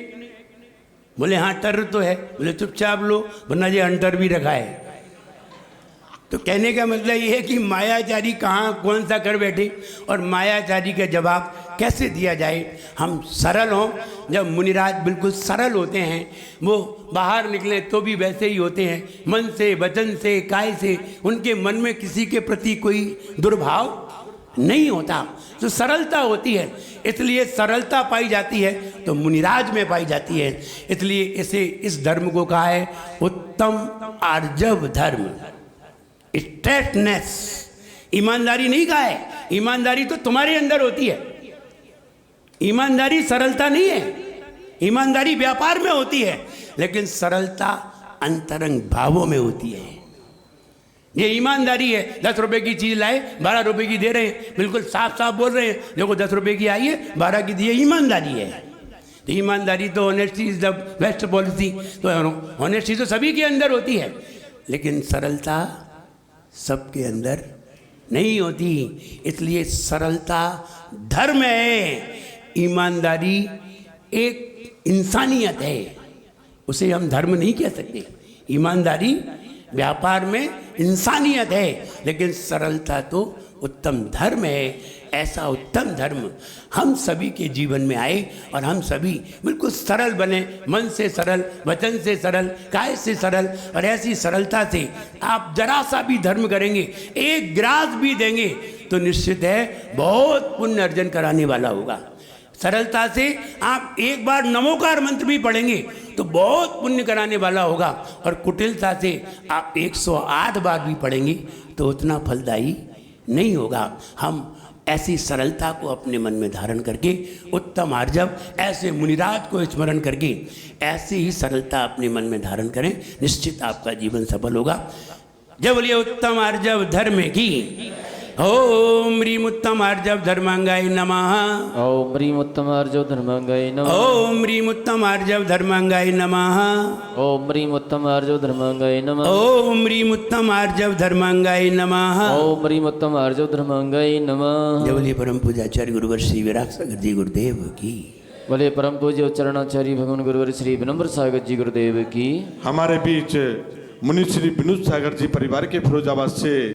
बोले हाँ टर तो है। बोले चुपचाप लो वरना ये अंटर भी रखा है। तो कहने का मतलब ये है कि मायाचारी कहाँ कौन सा कर बैठे और मायाचारी का जवाब कैसे दिया जाए। हम सरल हों। जब मुनिराज बिल्कुल सरल होते हैं, वो बाहर निकले तो भी वैसे ही होते हैं, मन से वचन से काय से उनके मन में किसी के प्रति कोई दुर्भाव नहीं होता। तो सरलता होती है, इसलिए सरलता पाई जाती है तो मुनिराज में पाई जाती है। इसलिए इस धर्म को कहा है उत्तम आर्जव धर्म, स्ट्रेटनेस। ईमानदारी नहीं कहा है, ईमानदारी तो तुम्हारे अंदर होती है। ईमानदारी सरलता नहीं है, ईमानदारी व्यापार में होती है, लेकिन सरलता अंतरंग भावों में होती है। ये ईमानदारी है। 10 रुपए की चीज़ लाए 12 रुपए की दे रहे हैं, बिल्कुल साफ साफ बोल रहे हैं देखो 10 रुपए की आई है 12 की दी है, ईमानदारी है। तो ईमानदारी तो honesty is the best policy. तो ऑनेस्टी तो सभी के अंदर होती है, लेकिन सरलता सबके अंदर नहीं होती। इसलिए सरलता धर्म है, ईमानदारी एक इंसानियत है, उसे हम धर्म नहीं कह सकते। ईमानदारी व्यापार में इंसानियत है, लेकिन सरलता तो उत्तम धर्म है। ऐसा उत्तम धर्म हम सभी के जीवन में आए और हम सभी बिल्कुल सरल बने, मन से सरल, वचन से सरल, काय से सरल। और ऐसी सरलता से आप जरा सा भी धर्म करेंगे, एक ग्रास भी देंगे तो निश्चित है बहुत पुण्य अर्जन कराने वाला होगा। सरलता से आप एक बार नमोकार मंत्र भी पढ़ेंगे तो बहुत पुण्य कराने वाला होगा। और कुटिलता से आप 108 बार भी पढ़ेंगे तो उतना फलदायी नहीं होगा। हम ऐसी सरलता को अपने मन में धारण करके, उत्तम आर्जव ऐसे मुनिराज को स्मरण करके ऐसी ही सरलता अपने मन में धारण करें, निश्चित आपका जीवन सफल होगा। जब बोलिए उत्तम आर्जव धर्म की, ओम ह्रीम उत्तम आर्जव धर्मांगाय नमः। ओम ह्रीम उत्तम आर्जव धर्मांगाय नमः। ओम ह्रीम उत्तम आर्जव धर्मांगाय नमः। ओम ह्रीम उत्तम आर्जव धर्मांगाय नमः। ओम ह्रीम उत्तम आर्जव धर्मांगाय नमः। ओम ह्रीम उत्तम आर्जव धर्मांगाय नमः। जय बोलिए परम पूज्याचार्य गुरुवर श्री विराट सागर जी गुरुदेव की। बोले परम पूज्य उच्चरणाचार्य भगवान गुरुवर श्री विनम्र सागर जी गुरुदेव की। हमारे बीच मुनि श्री विनोद सागर जी परिवार के फिरोजाबाद से